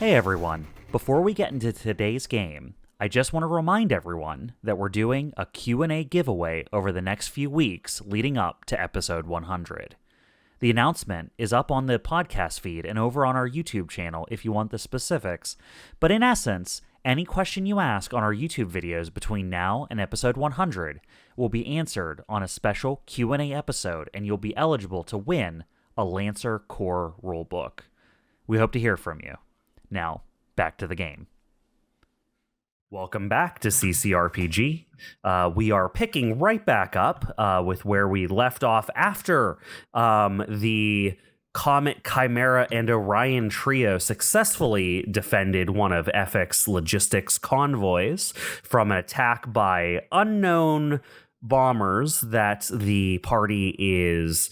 Hey everyone, before we get into today's game, I just want to remind everyone that we're doing a Q&A giveaway over the next few weeks leading up to episode 100. The announcement is up on the podcast feed and over on our YouTube channel if you want the specifics, but in essence, any question you ask on our YouTube videos between now and episode 100 will be answered on a special Q&A episode, and you'll be eligible to win a Lancer Core rulebook. We hope to hear from you. Now, back to the game. Welcome back to CCRPG. We are picking right back up with where we left off after the COMET, CHIMERA, and ORION trio successfully defended one of FX Logistics' convoys from an attack by unknown bombers that the party is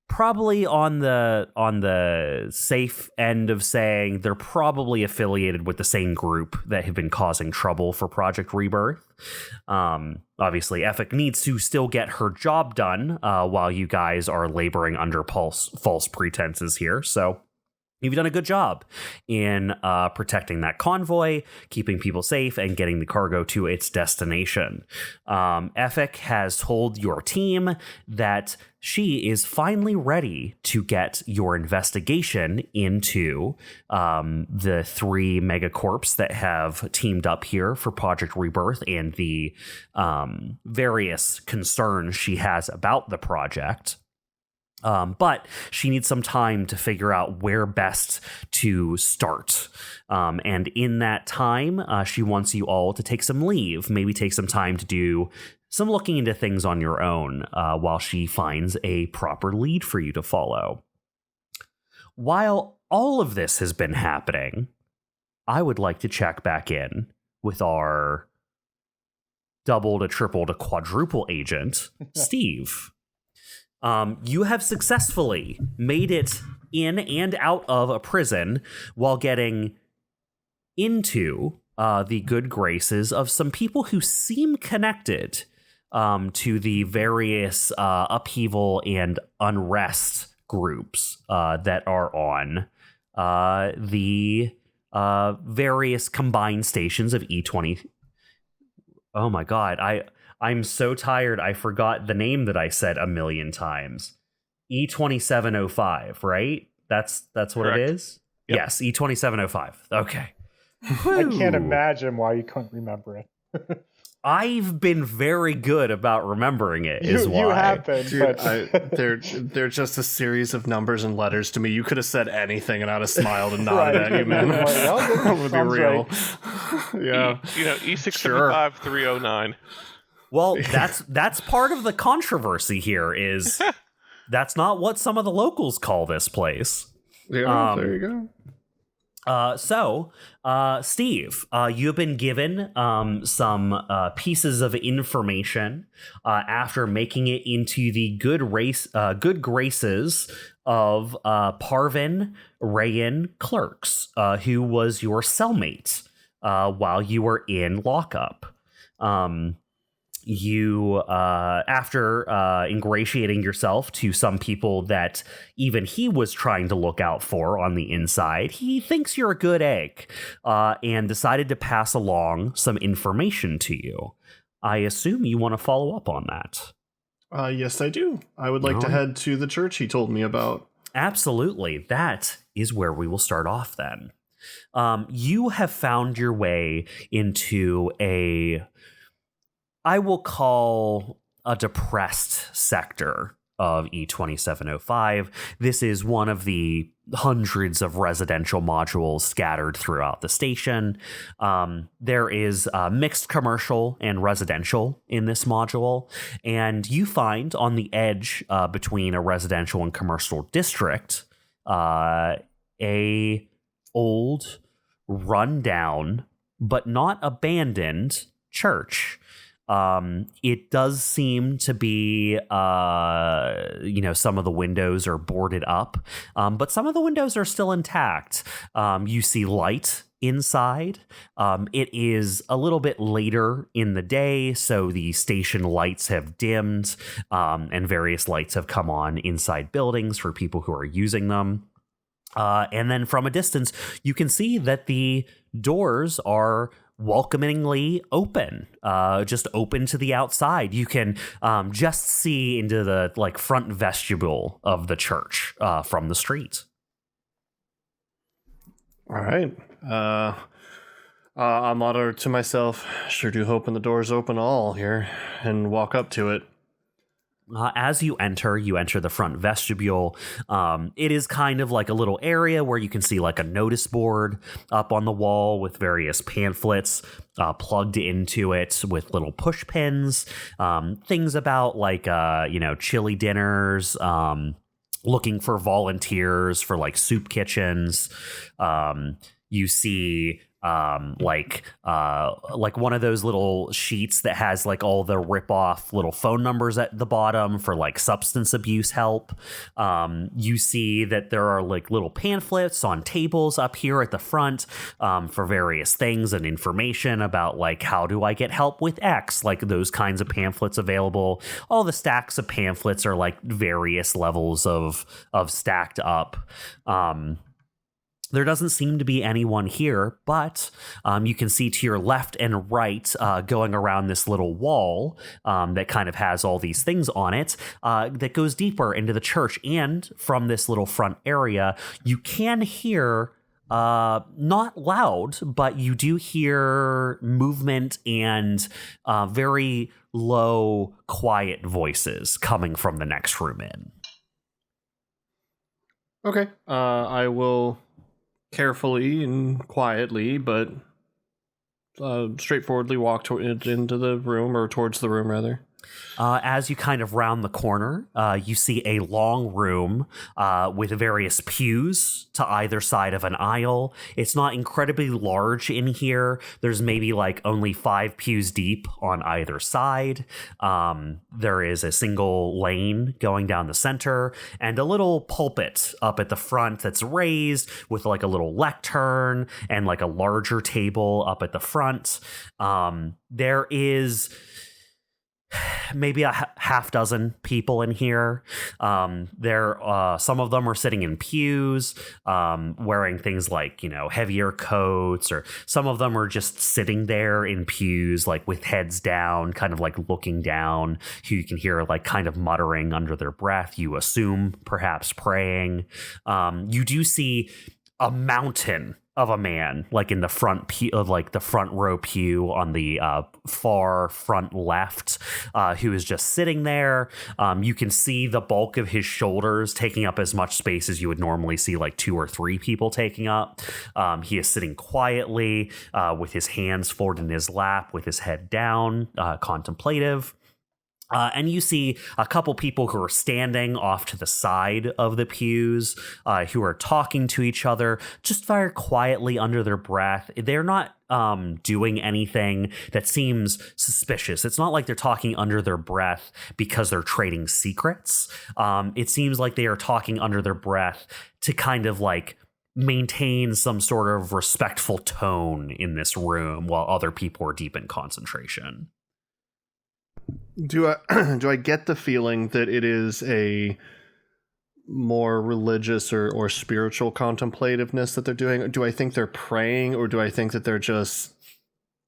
probably on the safe end of saying they're probably affiliated with the same group that have been causing trouble for Project Rebirth. Obviously, Effic needs to still get her job done while you guys are laboring under false pretenses here. So you've done a good job in protecting that convoy, keeping people safe, and getting the cargo to its destination. Effic has told your team that she is finally ready to get your investigation into the three megacorps that have teamed up here for Project Rebirth and the various concerns she has about the project. But she needs some time to figure out where best to start. And in that time, she wants you all to take some leave, maybe take some time to do some looking into things on your own while she finds a proper lead for you to follow. While all of this has been happening, I would like to check back in with our double to triple to quadruple agent, Steve. You have successfully made it in and out of a prison while getting into the good graces of some people who seem connected to the various upheaval and unrest groups that are on the various combined stations of E20. Oh my God, I'm so tired, I forgot the name that I said a million times. E2705, right? That's what Correct. it is? Yep. Yes, E2705. Okay. I can't imagine why you couldn't remember it. I've been very good about remembering it, is why. You have been, Dude, but they're just a series of numbers and letters to me. You could have said anything and I'd have smiled and nodded Right. at you, man. Like, well, that I'm gonna be sounds real. right. Yeah. E675-309. Well, that's part of the controversy here is that's not what some of the locals call this place. Yeah, there you go. So, Steve, you've been given some pieces of information after making it into the good graces of Parvin Rayan Clerks, who was your cellmate while you were in lockup. You, after ingratiating yourself to some people that even he was trying to look out for on the inside, he thinks you're a good egg, and decided to pass along some information to you. I assume you want to follow up on that. Yes, I do. I would like to head to the church he told me about. Absolutely. That is where we will start off then. You have found your way into I will call a depressed sector of E2705. This is one of the hundreds of residential modules scattered throughout the station. There is mixed commercial and residential in this module, and you find on the edge between a residential and commercial district a old, rundown, but not abandoned church. It does seem to be, some of the windows are boarded up, but some of the windows are still intact. You see light inside. It is a little bit later in the day, so the station lights have dimmed, and various lights have come on inside buildings for people who are using them. And then from a distance, you can see that the doors are welcomingly open, just open to the outside. You can just see into the front vestibule of the church from the street. All right. I mutter to myself, sure do hope when the doors open all here, and walk up to it. As you enter the front vestibule. It is kind of like a little area where you can see like a notice board up on the wall with various pamphlets plugged into it with little push pins, things about like, chili dinners, looking for volunteers for like soup kitchens. You see like one of those little sheets that has like all the rip-off little phone numbers at the bottom for like substance abuse help. You see that there are like little pamphlets on tables up here at the front for various things and information about like how do I get help with X, like those kinds of pamphlets available. All the stacks of pamphlets are like various levels of stacked up. There doesn't seem to be anyone here, but you can see to your left and right, going around this little wall that kind of has all these things on it, that goes deeper into the church. And from this little front area, you can hear, not loud, but you do hear movement and very low, quiet voices coming from the next room in. Okay. I will carefully and quietly, but straightforwardly walk into the room, or towards the room, rather. As you kind of round the corner, you see a long room with various pews to either side of an aisle. It's not incredibly large in here. There's maybe like only 5 pews deep on either side. There is a single lane going down the center and a little pulpit up at the front that's raised with like a little lectern and like a larger table up at the front. There is maybe a half dozen people in here. Some of them are sitting in pews, wearing things like, heavier coats, or some of them are just sitting there in pews, like with heads down, kind of like looking down, who you can hear like kind of muttering under their breath. You assume perhaps praying. You do see a mountain of a man like in the front pew, of like the front row pew on the far front left, who is just sitting there. You can see the bulk of his shoulders taking up as much space as you would normally see like 2 or 3 people taking up. He is sitting quietly with his hands folded in his lap, with his head down, contemplative. And you see a couple people who are standing off to the side of the pews, who are talking to each other just very quietly under their breath. They're not doing anything that seems suspicious. It's not like they're talking under their breath because they're trading secrets. It seems like they are talking under their breath to kind of like maintain some sort of respectful tone in this room while other people are deep in concentration. Do I get the feeling that it is a more religious or spiritual contemplativeness that they're doing? Do I think they're praying, or do I think that they're just,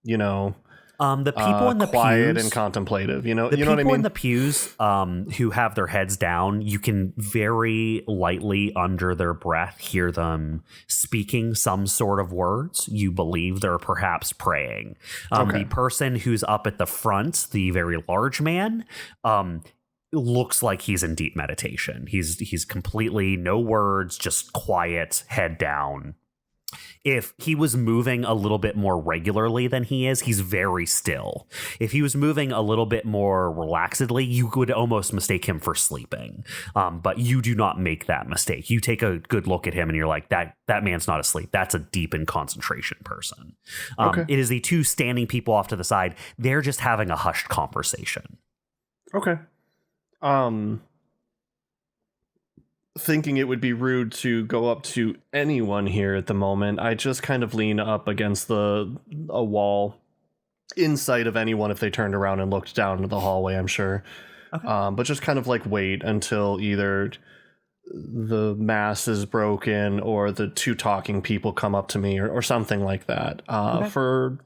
the people in the quiet pews and contemplative? The you know people what I mean? in the pews, who have their heads down, you can very lightly under their breath hear them speaking some sort of words. You believe they're perhaps praying. Okay. The person who's up at the front, the very large man, looks like he's in deep meditation. He's completely no words, just quiet, head down. If he was moving a little bit more regularly than he is, he's very still. If he was moving a little bit more relaxedly, you could almost mistake him for sleeping. But you do not make that mistake. You take a good look at him and you're like, that man's not asleep. That's a deep in concentration person. Okay. It is the 2 standing people off to the side. They're just having a hushed conversation. Okay. Thinking it would be rude to go up to anyone here at the moment, I just kind of lean up against a wall in sight of anyone if they turned around and looked down into the hallway, I'm sure. Okay. But just kind of like wait until either the mass is broken, or the two talking people come up to me, or something like that. Okay. For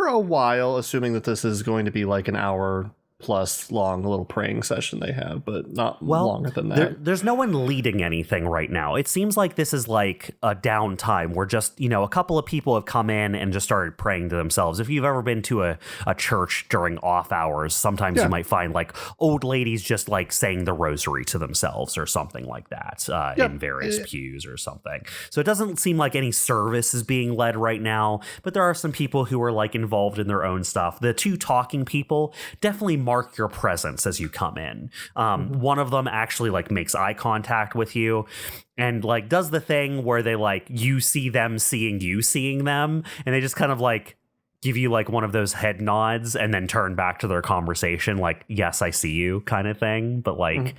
a while, assuming that this is going to be like an hour plus long little praying session they have, but not longer than that. There's no one leading anything right now. It seems like this is like a downtime where just, a couple of people have come in and just started praying to themselves. If you've ever been to a church during off hours, sometimes you might find like old ladies just like saying the rosary to themselves or something like that in various pews or something. So it doesn't seem like any service is being led right now, but there are some people who are like involved in their own stuff. The two talking people definitely mark your presence as you come in. One of them actually like makes eye contact with you and like does the thing where they like you see them seeing you seeing them, and they just kind of like give you like one of those head nods and then turn back to their conversation like, yes, I see you kind of thing, but like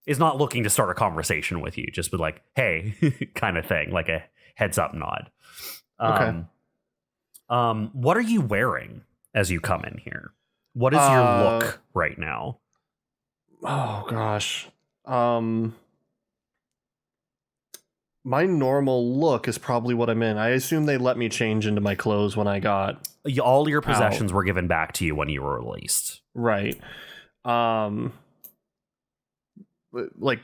is not looking to start a conversation with you, just with like, hey, kind of thing, like a heads up nod. Okay. What are you wearing as you come in here? What is your look right now? Oh gosh. My normal look is probably what I'm in. I assume they let me change into my clothes when I got all your possessions were given back to you when you were released. Right. Like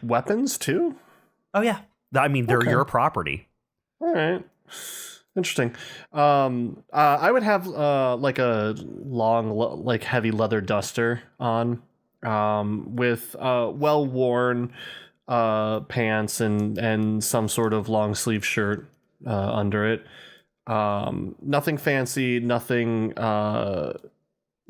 weapons too? Oh yeah. I mean, they're your property. All right. Interesting. I would have like a long, like heavy leather duster on, with well-worn pants and some sort of long sleeve shirt under it. Nothing fancy, nothing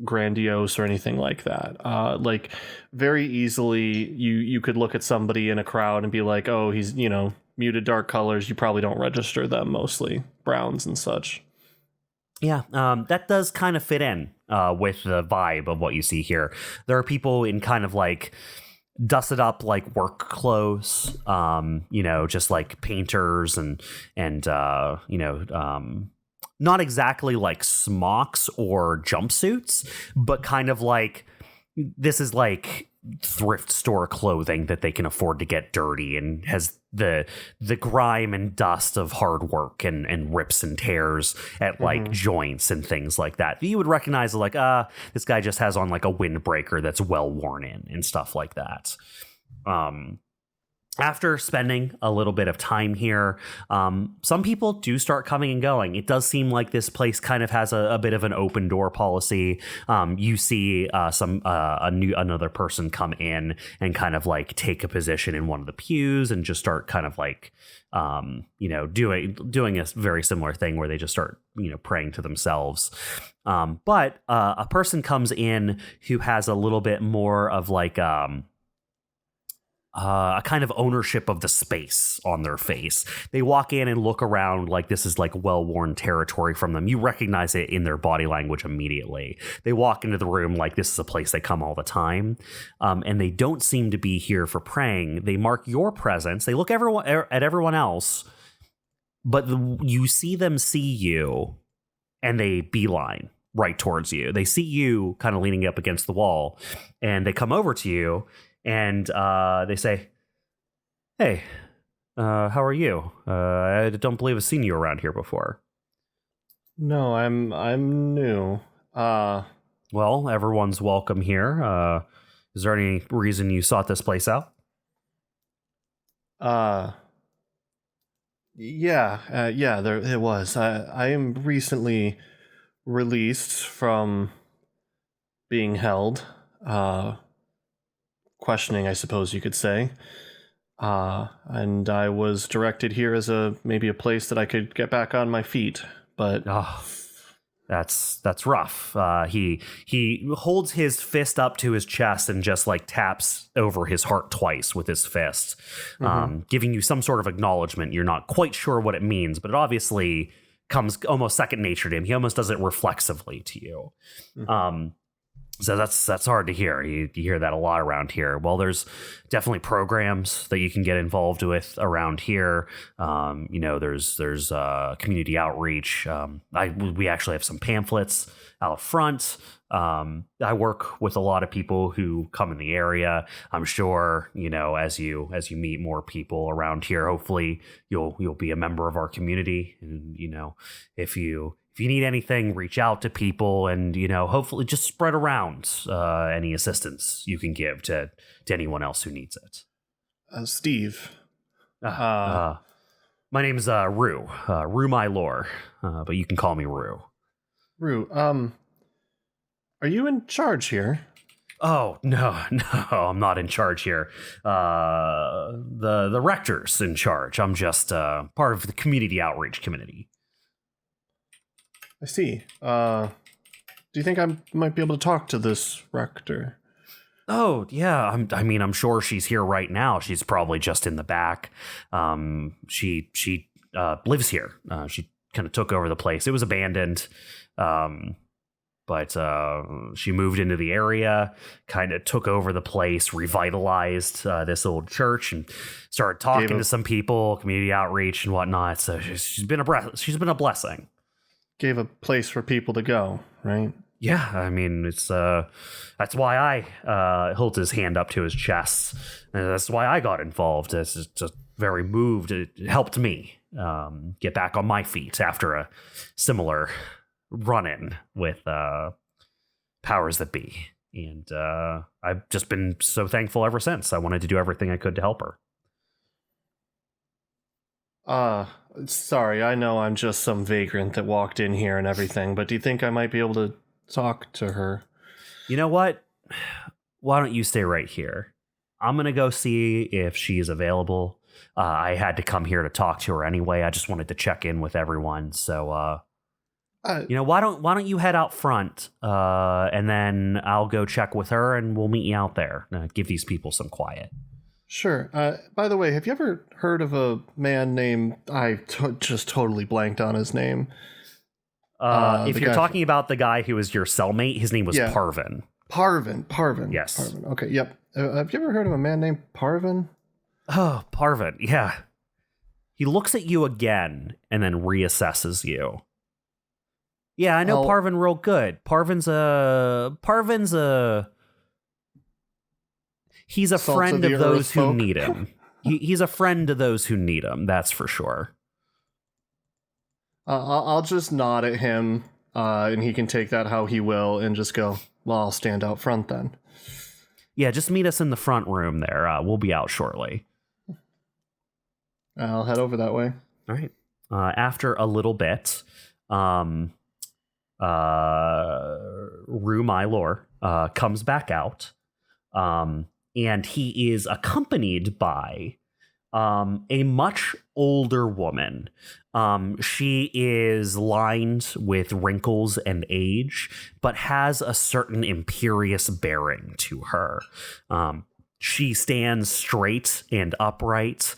grandiose or anything like that. Like very easily, you could look at somebody in a crowd and be like, oh, he's muted dark colors. You probably don't register them, mostly browns and such. Yeah, that does kind of fit in with the vibe of what you see here. There are people in kind of like dusted up like work clothes, just like painters and not exactly like smocks or jumpsuits, but kind of like this is like thrift store clothing that they can afford to get dirty and has the grime and dust of hard work and rips and tears at like joints and things like that. You would recognize like, this guy just has on like a windbreaker that's well worn in and stuff like that. After spending a little bit of time here, some people do start coming and going. It does seem like this place kind of has a bit of an open door policy. You see another person come in and kind of like take a position in one of the pews and just start kind of like, doing a very similar thing where they just start, praying to themselves. But a person comes in who has a little bit more of like, a kind of ownership of the space on their face. They walk in and look around like this is like well-worn territory from them. You recognize it in their body language immediately. They walk into the room like this is a place they come all the time, and they don't seem to be here for praying. They mark your presence. They look at everyone else, but you see them see you, and they beeline right towards you. They see you kind of leaning up against the wall, and they come over to you. And they say, hey, how are you? I don't believe I've seen you around here before. No, I'm new. Well, everyone's welcome here. Is there any reason you sought this place out? Yeah, there it was. I am recently released from being held. Questioning, I suppose you could say. And I was directed here as maybe a place that I could get back on my feet, but that's rough. He holds his fist up to his chest and just like taps over his heart twice with his fist, giving you some sort of acknowledgement. You're not quite sure what it means, but it obviously comes almost second nature to him. He almost does it reflexively to you. So that's hard to hear. You hear that a lot around here. Well, there's definitely programs that you can get involved with around here. There's community outreach. We actually have some pamphlets out front. I work with a lot of people who come in the area. I'm sure, as you meet more people around here, hopefully you'll be a member of our community. And, if you need anything, reach out to people and, hopefully just spread around any assistance you can give to anyone else who needs it. Steve. My name's Rue. Rue my lore, but you can call me Rue. Rue, are you in charge here? Oh, no, I'm not in charge here. The rector's in charge. I'm just part of the community outreach committee. I see. Do you think I might be able to talk to this rector? Oh, yeah. I'm sure she's here right now. She's probably just in the back. She lives here. She kind of took over the place. It was abandoned. But she moved into the area, kind of took over the place, revitalized this old church, and started talking to some people, community outreach and whatnot. So she's been a blessing. Gave a place for people to go, right? Yeah, it's that's why I held his hand up to his chest. And that's why I got involved. It's just very moved. It helped me get back on my feet after a similar run-in with powers that be. And I've just been so thankful ever since. I wanted to do everything I could to help her. Sorry, I know I'm just some vagrant that walked in here and everything, but do you think I might be able to talk to her? You know what? Why don't you stay right here? I'm going to go see if she is available. I had to come here to talk to her anyway. I just wanted to check in with everyone. So, why don't you head out front, and then I'll go check with her, and we'll meet you out there. Give these people some quiet. Sure. By the way, have you ever heard of a man named... just totally blanked on his name. If you're talking about the guy who was your cellmate, his name was Parvin. Parvin. Yes. Parvin. Okay, yep. Have you ever heard of a man named Parvin? Oh, Parvin, yeah. He looks at you again and then reassesses you. Yeah, I know Parvin real good. Parvin's a he's a friend of those who need him. He's a friend to those who need him, that's for sure. I'll just nod at him, and he can take that how he will, and just go, well, I'll stand out front then. Yeah, just meet us in the front room there. We'll be out shortly. I'll head over that way. All right. After a little bit, Rue Mylor comes back out, and he is accompanied by a much older woman. She is lined with wrinkles and age, but has a certain imperious bearing to her. She stands straight and upright.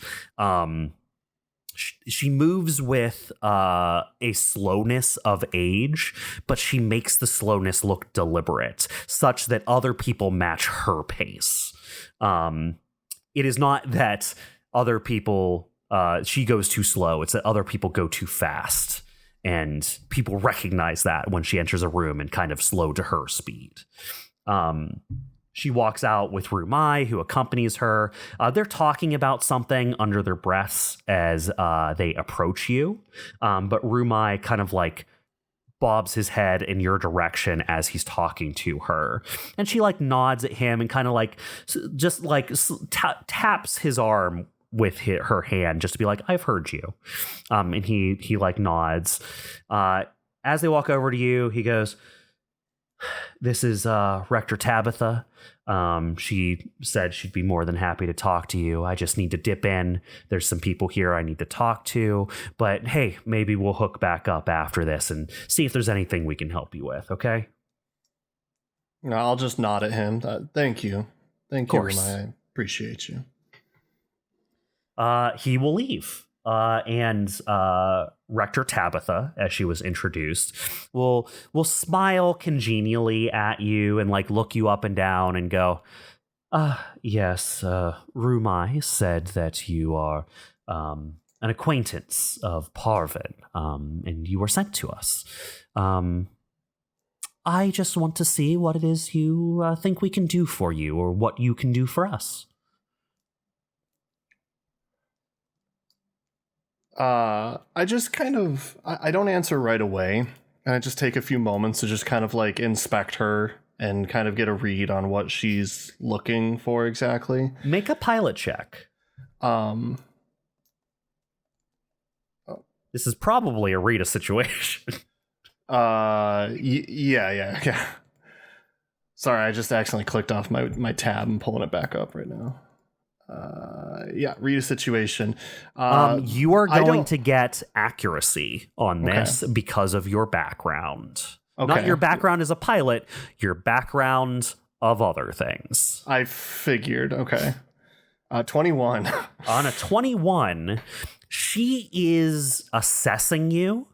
She moves with a slowness of age, but she makes the slowness look deliberate, such that other people match her pace. It is not that other people, she goes too slow. It's that other people go too fast. And people recognize that when she enters a room and kind of slow to her speed. She walks out with Rumai, who accompanies her. They're talking about something under their breaths as they approach you. But Rumai kind of like bobs his head in your direction as he's talking to her. And she like nods at him and kind of like just like taps his arm with her hand just to be like, I've heard you. And he like nods. As they walk over to you, he goes, this is Rector Tabitha. She said she'd be more than happy to talk to you. I just need to dip in. There's some people here I need to talk to. But hey, maybe we'll hook back up after this and see if there's anything we can help you with, okay? No, I'll just nod at him. Thank you. Thank you, Rumai. I appreciate you. He will leave. and Rector Tabitha, as she was introduced, will smile congenially at you and like look you up and down and go, yes, Rumai said that you are an acquaintance of Parvin, and you were sent to us. I just want to see what it is you think we can do for you, or what you can do for us. I just kind of, I don't answer right away, and I just take a few moments to just kind of like inspect her and kind of get a read on what she's looking for exactly. Make a pilot check. This is probably a Rita situation. Yeah. Sorry, I just accidentally clicked off my tab and pulling it back up right now. Read a situation. You are going to get accuracy on this because of your background. Okay. Not your background as a pilot, your background of other things. I figured. Okay. 21. On a 21, she is assessing you.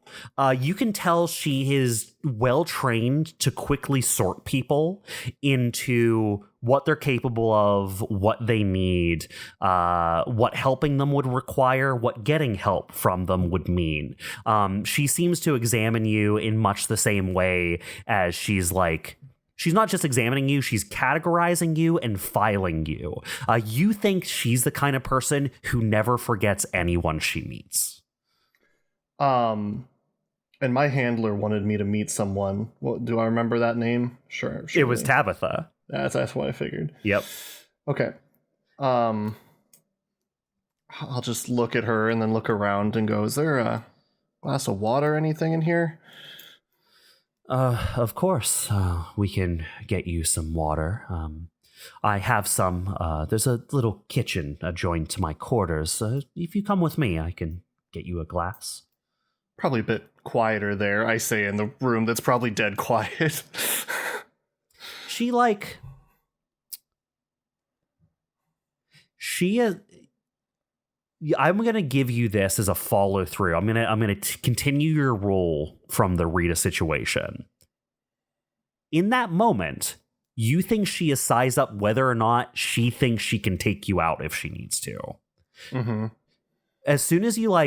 You can tell she is well trained to quickly sort people into what they're capable of, what they need, what helping them would require, what getting help from them would mean. She seems to examine you in much the same way as she's not just examining you, she's categorizing you and filing you. You think she's the kind of person who never forgets anyone she meets. And my handler wanted me to meet someone. Well, do I remember that name? Sure. It was Tabitha. That's what I figured. Yep. Okay. I'll just look at her and then look around and go, is there a glass of water or anything in here? Of course. We can get you some water. I have some. There's a little kitchen adjoined to my quarters. If you come with me, I can get you a glass. Probably a bit quieter there, I say, in the room that's probably dead quiet. She is. I'm gonna give you this as a follow through. I'm gonna continue your role from the Rita situation. In that moment, you think she is sized up whether or not she thinks she can take you out if she needs to. Mm-hmm. As soon as you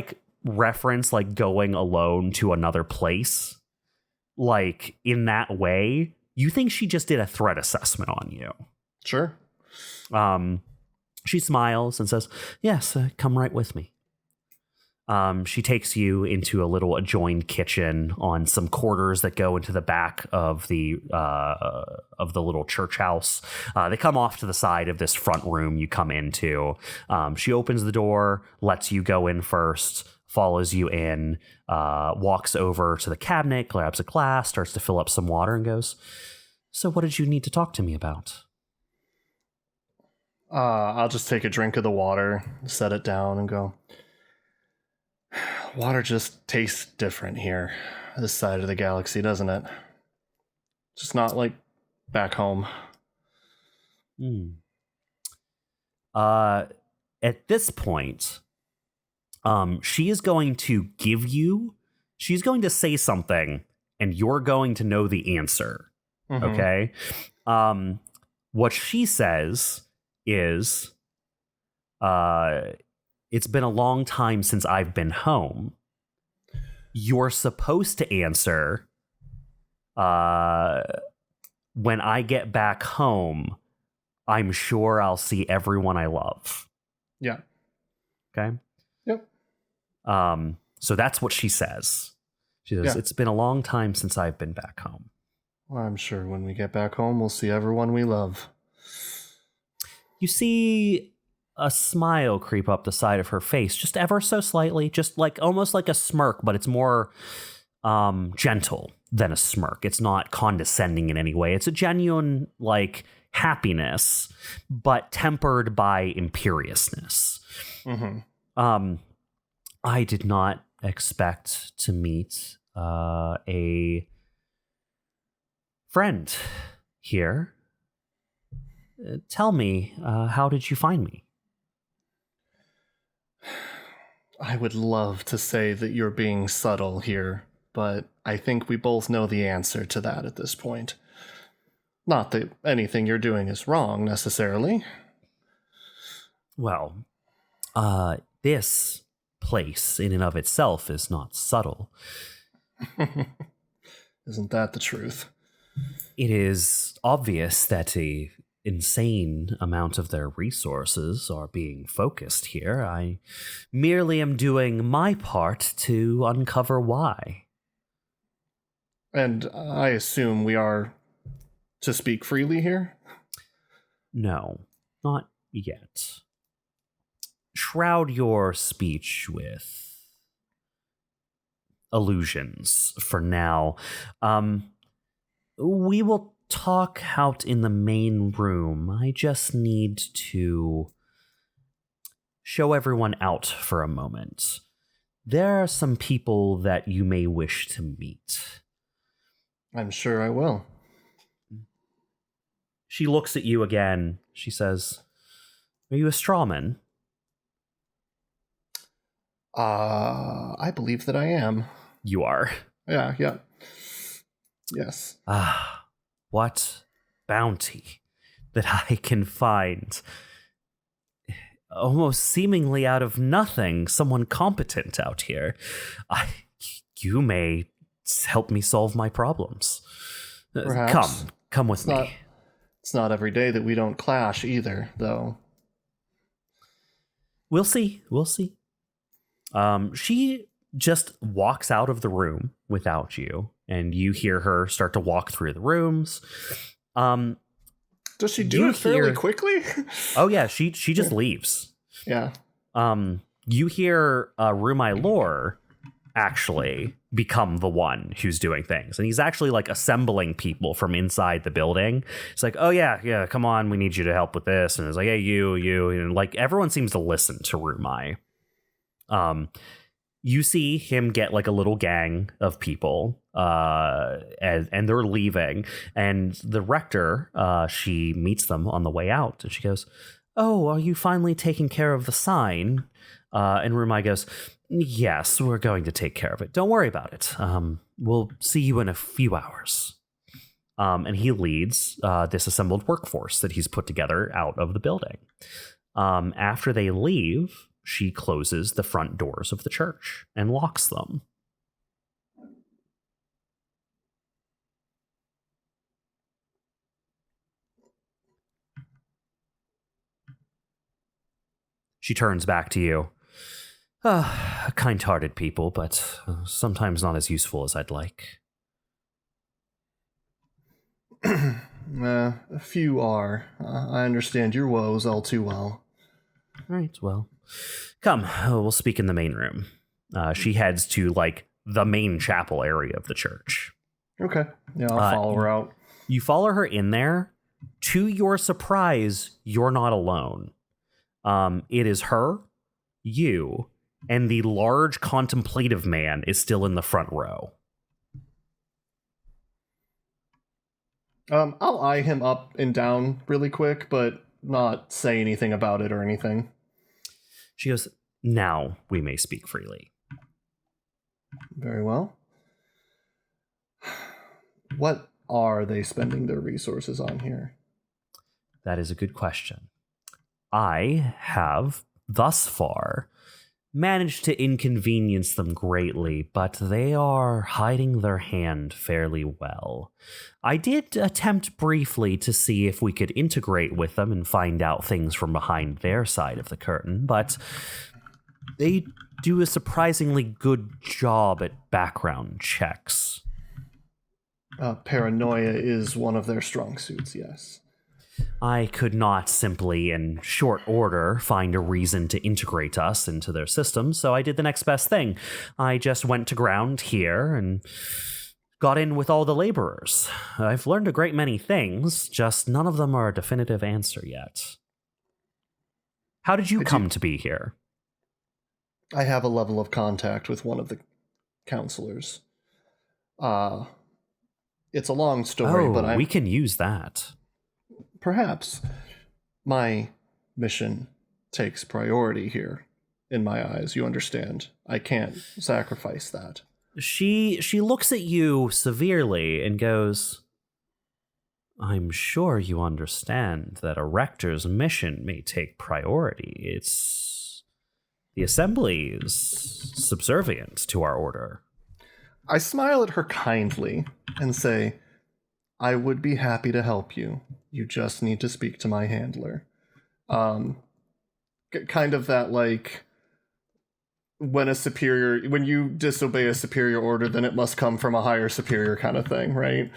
reference going alone to another place, in that way, you think she just did a threat assessment on you. Sure. She smiles and says, yes, come right with me. She takes you into a little adjoined kitchen on some quarters that go into the back of the little church house. They come off to the side of this front room you come into. She opens the door, lets you go in first, follows you in, walks over to the cabinet, grabs a glass, starts to fill up some water, and goes, so what did you need to talk to me about? I'll just take a drink of the water, set it down, and go, water just tastes different here, this side of the galaxy, doesn't it? Just not like back home. At this point, she's going to say something, and you're going to know the answer. Mm-hmm. Okay? What she says is, it's been a long time since I've been home. You're supposed to answer, when I get back home, I'm sure I'll see everyone I love. Yeah. Okay? Yep. So that's what she says. She says, It's been a long time since I've been back home. Well, I'm sure when we get back home, we'll see everyone we love. You see a smile creep up the side of her face, just ever so slightly, just almost like a smirk, but it's more gentle than a smirk. It's not condescending in any way. It's a genuine happiness, but tempered by imperiousness. Mm-hmm. I did not expect to meet a friend here. Tell me, how did you find me? I would love to say that you're being subtle here, but I think we both know the answer to that at this point. Not that anything you're doing is wrong, necessarily. Well, this place in and of itself is not subtle. Isn't that the truth? It is obvious that a insane amount of their resources are being focused here. I merely am doing my part to uncover why. And I assume we are to speak freely here? No, not yet. Shroud your speech with illusions for now. We will talk out in the main room. I just need to show everyone out for a moment. There are some people that you may wish to meet. I'm sure I will. She looks at you again. She says, "Are you a strawman?" I believe that I am. You are. Yeah. Yes. Ah, what bounty that I can find. Almost seemingly out of nothing, someone competent out here. You may help me solve my problems. Perhaps. Come with me. It's not every day that we don't clash either, though. We'll see. She just walks out of the room without you, and you hear her start to walk through the rooms. Does she do it fairly quickly? Oh yeah, she just leaves. Yeah. You hear Rumai Lore actually become the one who's doing things, and he's actually like assembling people from inside the building. It's like, oh yeah, come on, we need you to help with this, and it's like, hey, you, and like everyone seems to listen to Rumai. You see him get like a little gang of people, and they're leaving, and the rector, she meets them on the way out, and she goes, "Oh, are you finally taking care of the sign?" And Rumai goes, "Yes, we're going to take care of it. Don't worry about it. We'll see you in a few hours." And he leads this assembled workforce that he's put together out of the building. After they leave, she closes the front doors of the church and locks them. She turns back to you. Kind-hearted people, but sometimes not as useful as I'd like. A few are. I understand your woes all too well. Right, well, come, we'll speak in the main room. She heads to, like, the main chapel area of the church. Okay. Yeah, I'll follow her out. You follow her in there. To your surprise, you're not alone. It is her, you, and the large contemplative man is still in the front row. I'll eye him up and down really quick, but not say anything about it or anything. She goes, "Now we may speak freely." Very well. What are they spending their resources on here? That is a good question. I have, thus far, managed to inconvenience them greatly, but they are hiding their hand fairly well. I did attempt briefly to see if we could integrate with them and find out things from behind their side of the curtain, but they do a surprisingly good job at background checks. Paranoia is one of their strong suits, yes. I could not simply, in short order, find a reason to integrate us into their system, so I did the next best thing. I just went to ground here and got in with all the laborers. I've learned a great many things, just none of them are a definitive answer yet. How did you come to be here? I have a level of contact with one of the counselors. It's a long story, but we can use that. Perhaps my mission takes priority here. in my eyes. You understand. I can't sacrifice that. She looks at you severely and goes, I'm sure you understand that a rector's mission may take priority. The assembly is subservient to our order. I smile at her kindly and say, I would be happy to help you. You just need to speak to my handler. Kind of that, like, when you disobey a superior order, then it must come from a higher superior kind of thing, right?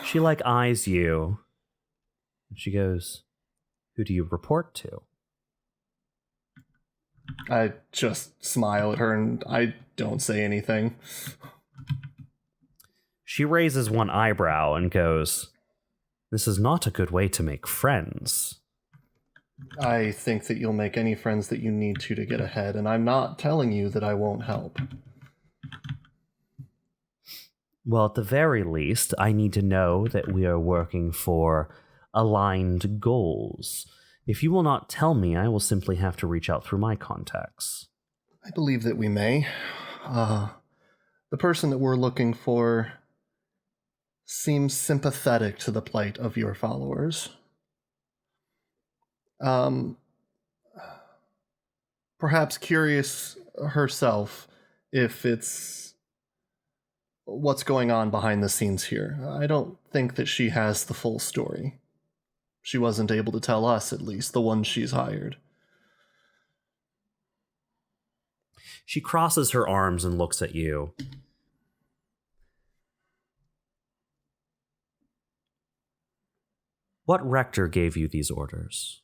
She, like, eyes you. She goes, who do you report to? I just smile at her and I don't say anything. She raises one eyebrow and goes, this is not a good way to make friends. I think that you'll make any friends that you need to get ahead, and I'm not telling you that I won't help. Well, at the very least, I need to know that we are working for aligned goals. If you will not tell me, I will simply have to reach out through my contacts. I believe that we may. The person that we're looking for seems sympathetic to the plight of your followers. Perhaps curious herself if it's what's going on behind the scenes here. I don't think that she has the full story. She wasn't able to tell us, at least, the ones she's hired. She crosses her arms and looks at you. What rector gave you these orders?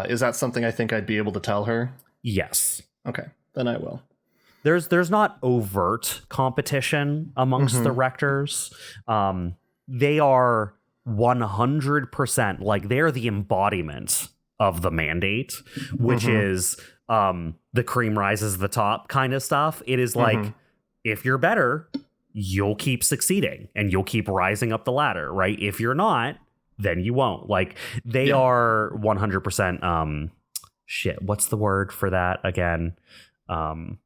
Is that something I think I'd be able to tell her? Yes. Okay, then I will. There's not overt competition amongst the rectors. They are 100%, like, they're the embodiment of the mandate, which is the cream rises to the top kind of stuff. It is like, if you're better, you'll keep succeeding and you'll keep rising up the ladder, right? If you're not, then you won't. Like, they are 100%, shit, what's the word for that again? The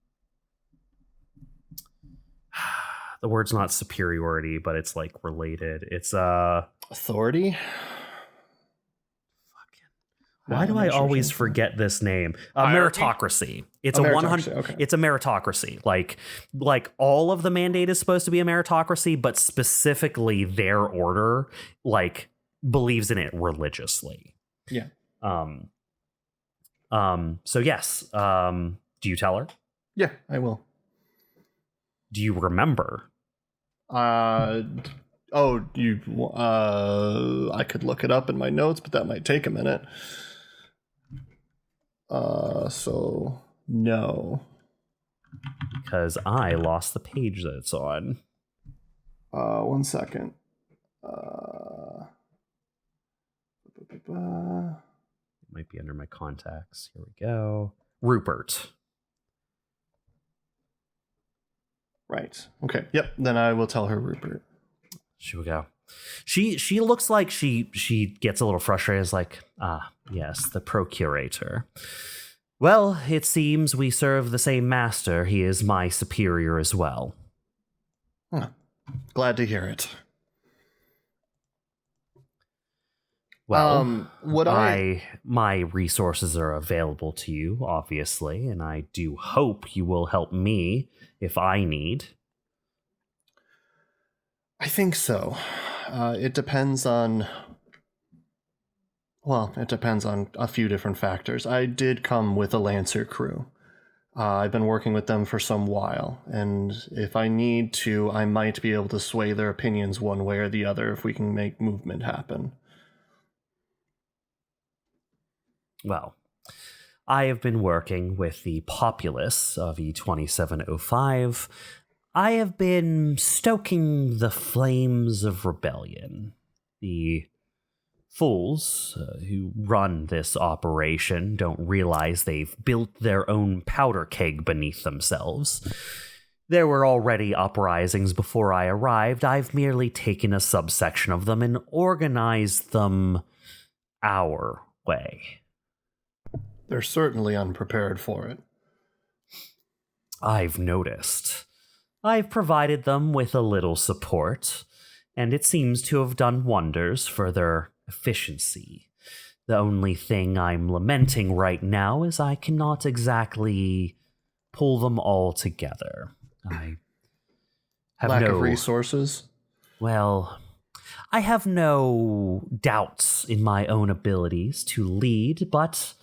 word's not superiority, but it's, like, related. It's, authority? Why do I always forget this name? Meritocracy. It's a 100. Okay. It's a meritocracy. Like all of the mandate is supposed to be a meritocracy, but specifically their order, like, believes in it religiously. Yeah. So yes. Do you tell her? Yeah, I will. Do you remember? I could look it up in my notes, but that might take a minute. So no. Because I lost the page that it's on. 1 second. It might be under my contacts. Here we go. Rupert. Right. Okay. Yep. Then I will tell her Rupert. She will go. She looks like she gets a little frustrated. It's like, yes, the procurator. Well, it seems we serve the same master. He is my superior as well. Glad to hear it. Well, my resources are available to you, obviously, and I do hope you will help me if I need. I think so. It depends on a few different factors. I did come with a Lancer crew. I've been working with them for some while, and if I need to, I might be able to sway their opinions one way or the other if we can make movement happen. Well, I have been working with the populace of E2705. I have been stoking the flames of rebellion. The fools who run this operation don't realize they've built their own powder keg beneath themselves. There were already uprisings before I arrived. I've merely taken a subsection of them and organized them our way. They're certainly unprepared for it. I've noticed. I've provided them with a little support, and it seems to have done wonders for their efficiency. The only thing I'm lamenting right now is I cannot exactly pull them all together. I have Lack of resources? Well, I have no doubts in my own abilities to lead, but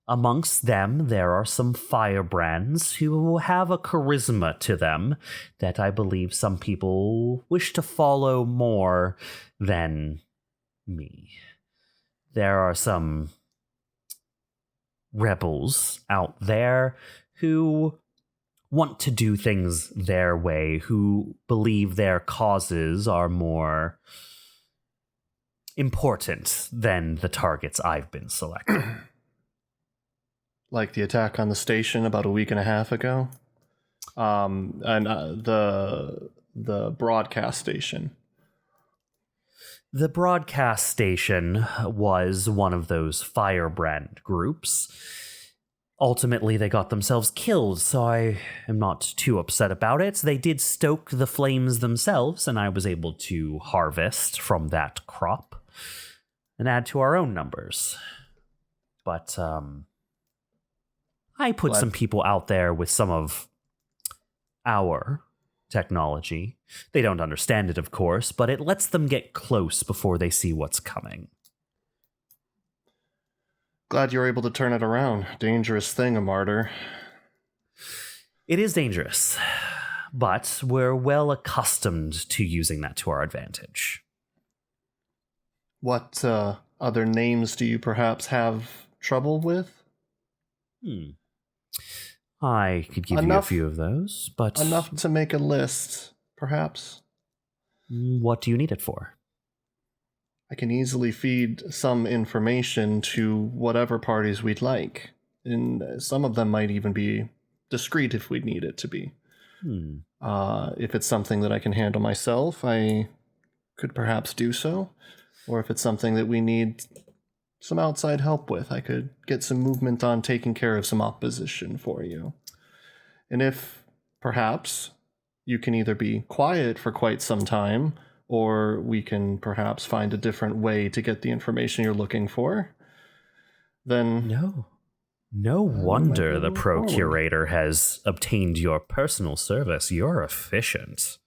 amongst them there are some firebrands who have a charisma to them that I believe some people wish to follow more than me. There are some rebels out there who want to do things their way, who believe their causes are more important than the targets I've been selecting. Like the attack on the station about a week and a half ago? And the broadcast station. The broadcast station was one of those firebrand groups. Ultimately, they got themselves killed, so I am not too upset about it. They did stoke the flames themselves, and I was able to harvest from that crop and add to our own numbers. But I put some people out there with some of our technology. They don't understand it, of course, but it lets them get close before they see what's coming. Glad you're able to turn it around. Dangerous thing, a martyr. It is dangerous, but we're well accustomed to using that to our advantage. What other names do you perhaps have trouble with? I could give you a few of those, but... Enough to make a list, perhaps? What do you need it for? I can easily feed some information to whatever parties we'd like. And some of them might even be discreet if we need it to be. If it's something that I can handle myself, I could perhaps do so. Or if it's something that we need some outside help with, I could get some movement on taking care of some opposition for you. And if, perhaps, you can either be quiet for quite some time, or we can perhaps find a different way to get the information you're looking for, then... No wonder the Procurator has obtained your personal service. You're efficient.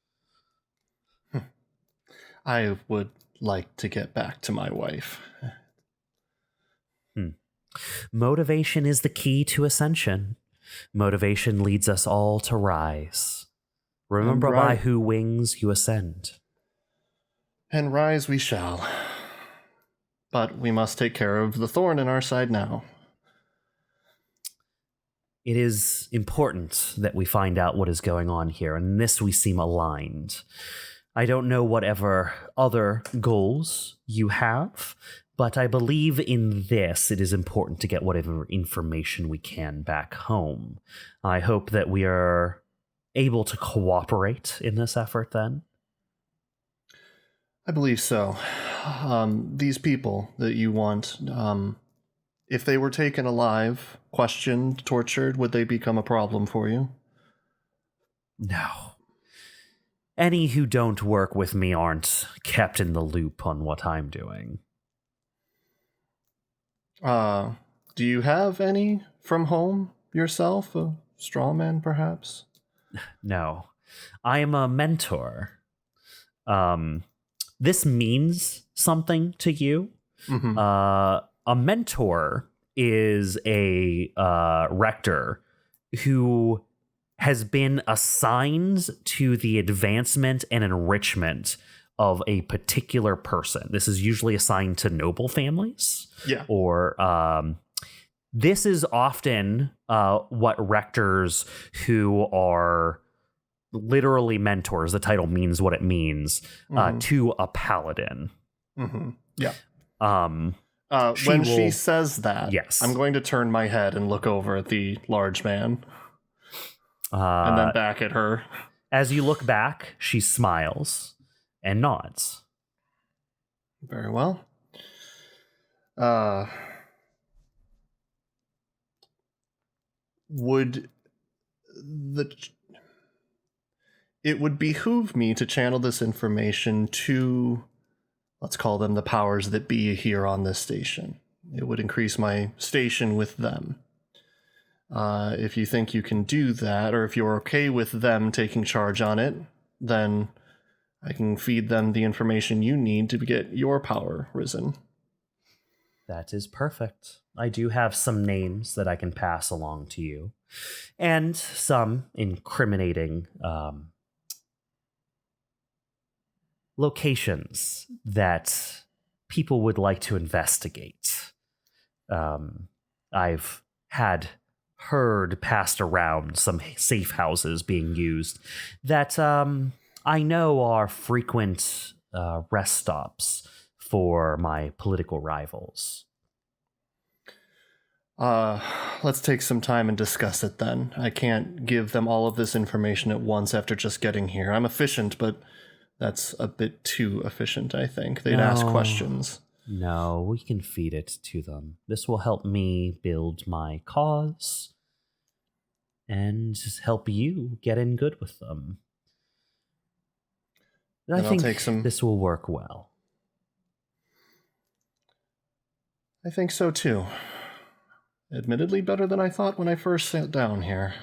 I would like to get back to my wife. Motivation is the key to ascension. Motivation leads us all to rise. Remember, by who wings you ascend. And rise we shall. But we must take care of the thorn in our side now. It is important that we find out what is going on here, and in this we seem aligned. I don't know whatever other goals you have, but I believe in this it is important to get whatever information we can back home. I hope that we are able to cooperate in this effort then. I believe so. These people that you want, if they were taken alive, questioned, tortured, would they become a problem for you? No. Any who don't work with me aren't kept in the loop on what I'm doing. Do you have any from home yourself? A straw man, perhaps? No. I am a mentor. This means something to you. Mm-hmm. A mentor is a rector who has been assigned to the advancement and enrichment of a particular person. This is usually assigned to noble families. Yeah. Or this is often what rectors who are literally mentors, the title means what it means, to a paladin. Mm-hmm. Yeah. When she says that, yes. I'm going to turn my head and look over at the large man. And then back at her. As you look back, she smiles and nods. Very well. would it would behoove me to channel this information to, let's call them the powers that be here on this station. It would increase my station with them. If you think you can do that, or if you're okay with them taking charge on it, then I can feed them the information you need to get your power risen. That is perfect. I do have some names that I can pass along to you, and some incriminating locations that people would like to investigate. I've heard passed around some safe houses being used that I know are frequent rest stops for my political rivals. Let's take some time and discuss it then. I can't give them all of this information at once after just getting here. I'm efficient, but that's a bit too efficient, I think. They'd ask questions. No, we can feed it to them. This will help me build my cause and just help you get in good with them. I think this will work well. I think so too. Admittedly, better than I thought when I first sat down here.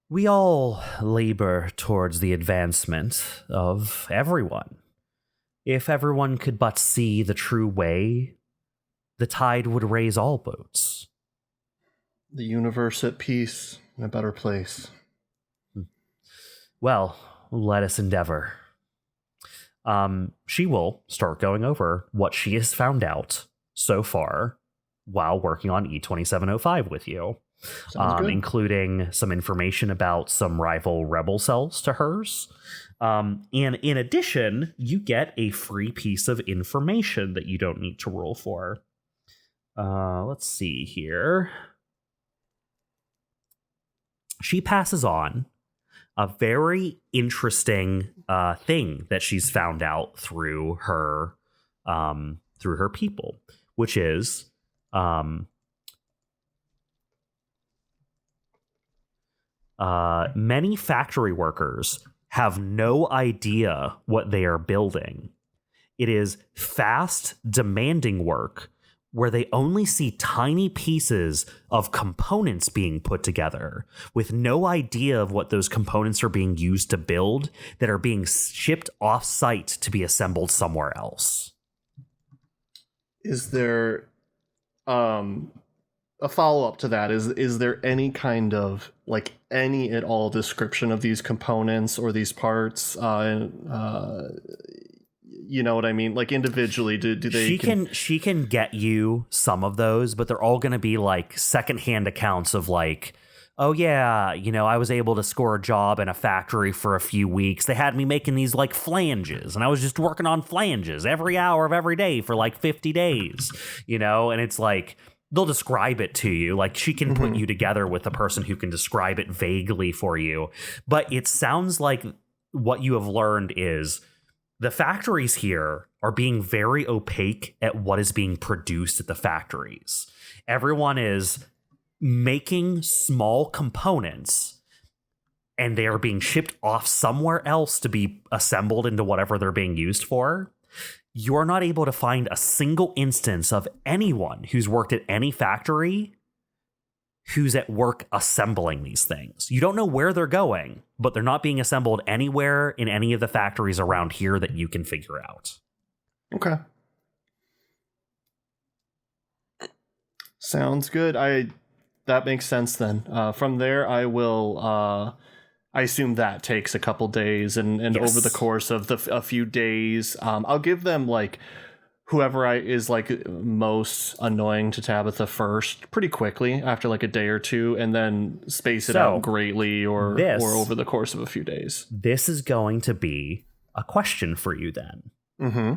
We all labor towards the advancement of everyone. If everyone could but see the true way, the tide would raise all boats. The universe at peace, in a better place. Well, let us endeavor. She will start going over what she has found out so far while working on E2705 with you. Including some information about some rival rebel cells to hers. And in addition, you get a free piece of information that you don't need to roll for. Let's see here. She passes on a very interesting thing that she's found out through her people, which is many factory workers have no idea what they are building. It is fast, demanding work where they only see tiny pieces of components being put together with no idea of what those components are being used to build, that are being shipped off-site to be assembled somewhere else. Is there a follow-up to that? Is there any kind of, like, any at all description of these components or these parts? You know what I mean? Like, individually, do they... She can get you some of those, but they're all going to be, like, secondhand accounts of, like, oh, yeah, you know, I was able to score a job in a factory for a few weeks. They had me making these, like, flanges, and I was just working on flanges every hour of every day for, like, 50 days, you know? And it's like... they'll describe it to you. Like, she can put you together with a person who can describe it vaguely for you. But it sounds like what you have learned is the factories here are being very opaque at what is being produced at the factories. Everyone is making small components, and they are being shipped off somewhere else to be assembled into whatever they're being used for. You're not able to find a single instance of anyone who's worked at any factory who's at work assembling these things. You don't know where they're going, but they're not being assembled anywhere in any of the factories around here that you can figure out. Okay. Sounds good. That makes sense then. From there, I will... I assume that takes a couple days, and yes. Over the course of a few days, I'll give them, like, whoever is, like, most annoying to Tabitha first, pretty quickly, after, like, a day or two, and then space it out greatly or over the course of a few days. This is going to be a question for you then. Mm-hmm.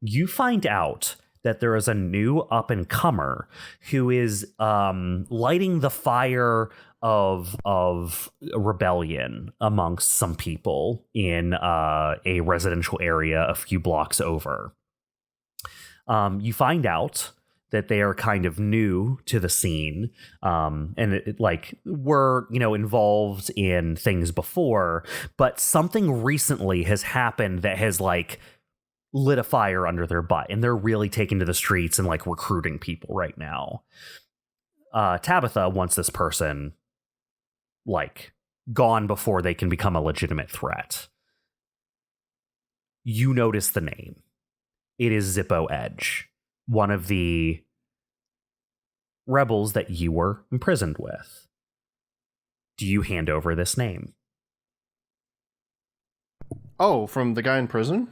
You find out that there is a new up-and-comer who is lighting the fire of rebellion amongst some people in a residential area a few blocks over. You find out that they are kind of new to the scene, and were involved in things before, but something recently has happened that has lit a fire under their butt, and they're really taking to the streets and recruiting people right now. Tabitha wants this person gone before they can become a legitimate threat. You notice the name. It is Zippo Edge, one of the rebels that you were imprisoned with. Do you hand over this name? Oh, from the guy in prison?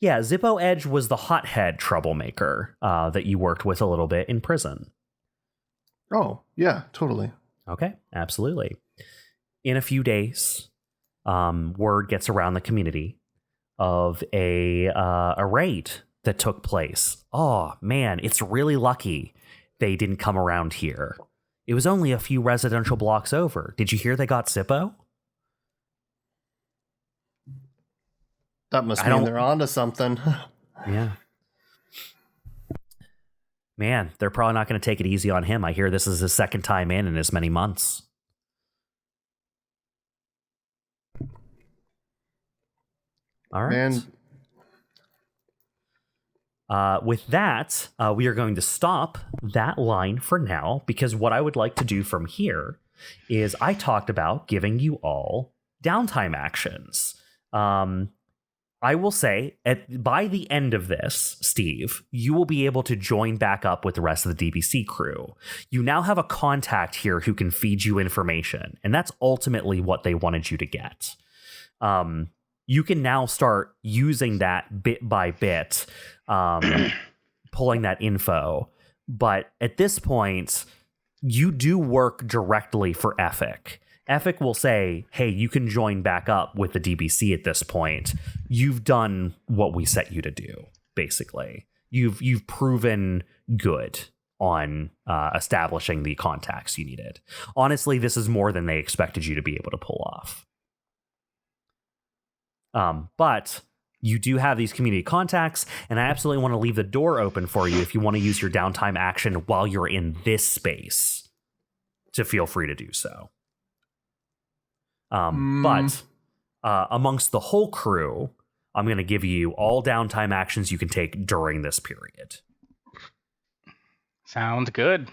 Yeah, Zippo Edge was the hothead troublemaker that you worked with a little bit in prison. Oh, yeah, totally. Okay, absolutely. In a few days, word gets around the community of a raid that took place. Oh, man, it's really lucky they didn't come around here. It was only a few residential blocks over. Did you hear they got Zippo? That must mean they're onto something. Yeah. Man, they're probably not going to take it easy on him. I hear this is his second time in as many months. All right. Man. With that, we are going to stop that line for now, because what I would like to do from here is I talked about giving you all downtime actions. I will say, by the end of this, Steve, you will be able to join back up with the rest of the DBC crew. You now have a contact here who can feed you information, and that's ultimately what they wanted you to get. You can now start using that bit by bit, pulling that info. But at this point, you do work directly for Ethic. Ethic will say, hey, you can join back up with the DBC at this point. You've done what we set you to do, basically. You've proven good on establishing the contacts you needed. Honestly, this is more than they expected you to be able to pull off. But you do have these community contacts, and I absolutely want to leave the door open for you if you want to use your downtime action while you're in this space to feel free to do so. But amongst the whole crew, I'm going to give you all downtime actions you can take during this period. Sounds good.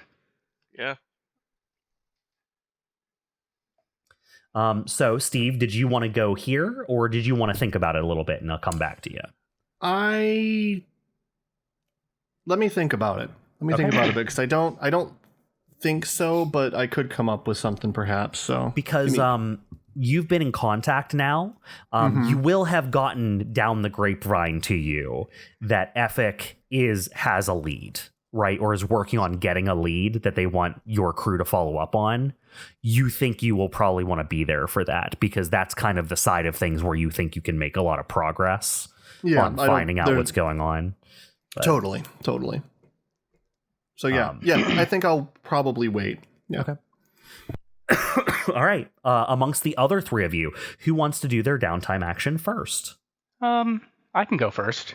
Yeah. So, Steve, did you want to go here, or did you want to think about it a little bit, and I'll come back to you? Let me think about it. Think about it a bit, because I don't think so, but I could come up with something perhaps. So because you've been in contact now, you will have gotten down the grapevine to you that Ethic has a lead, right, or is working on getting a lead that they want your crew to follow up on. You think you will probably want to be there for that, because that's kind of the side of things where you think you can make a lot of progress on finding out what's going on. But, totally. So I think I'll probably wait. Yeah. Okay. All right. Amongst the other three of you, who wants to do their downtime action first? I can go first.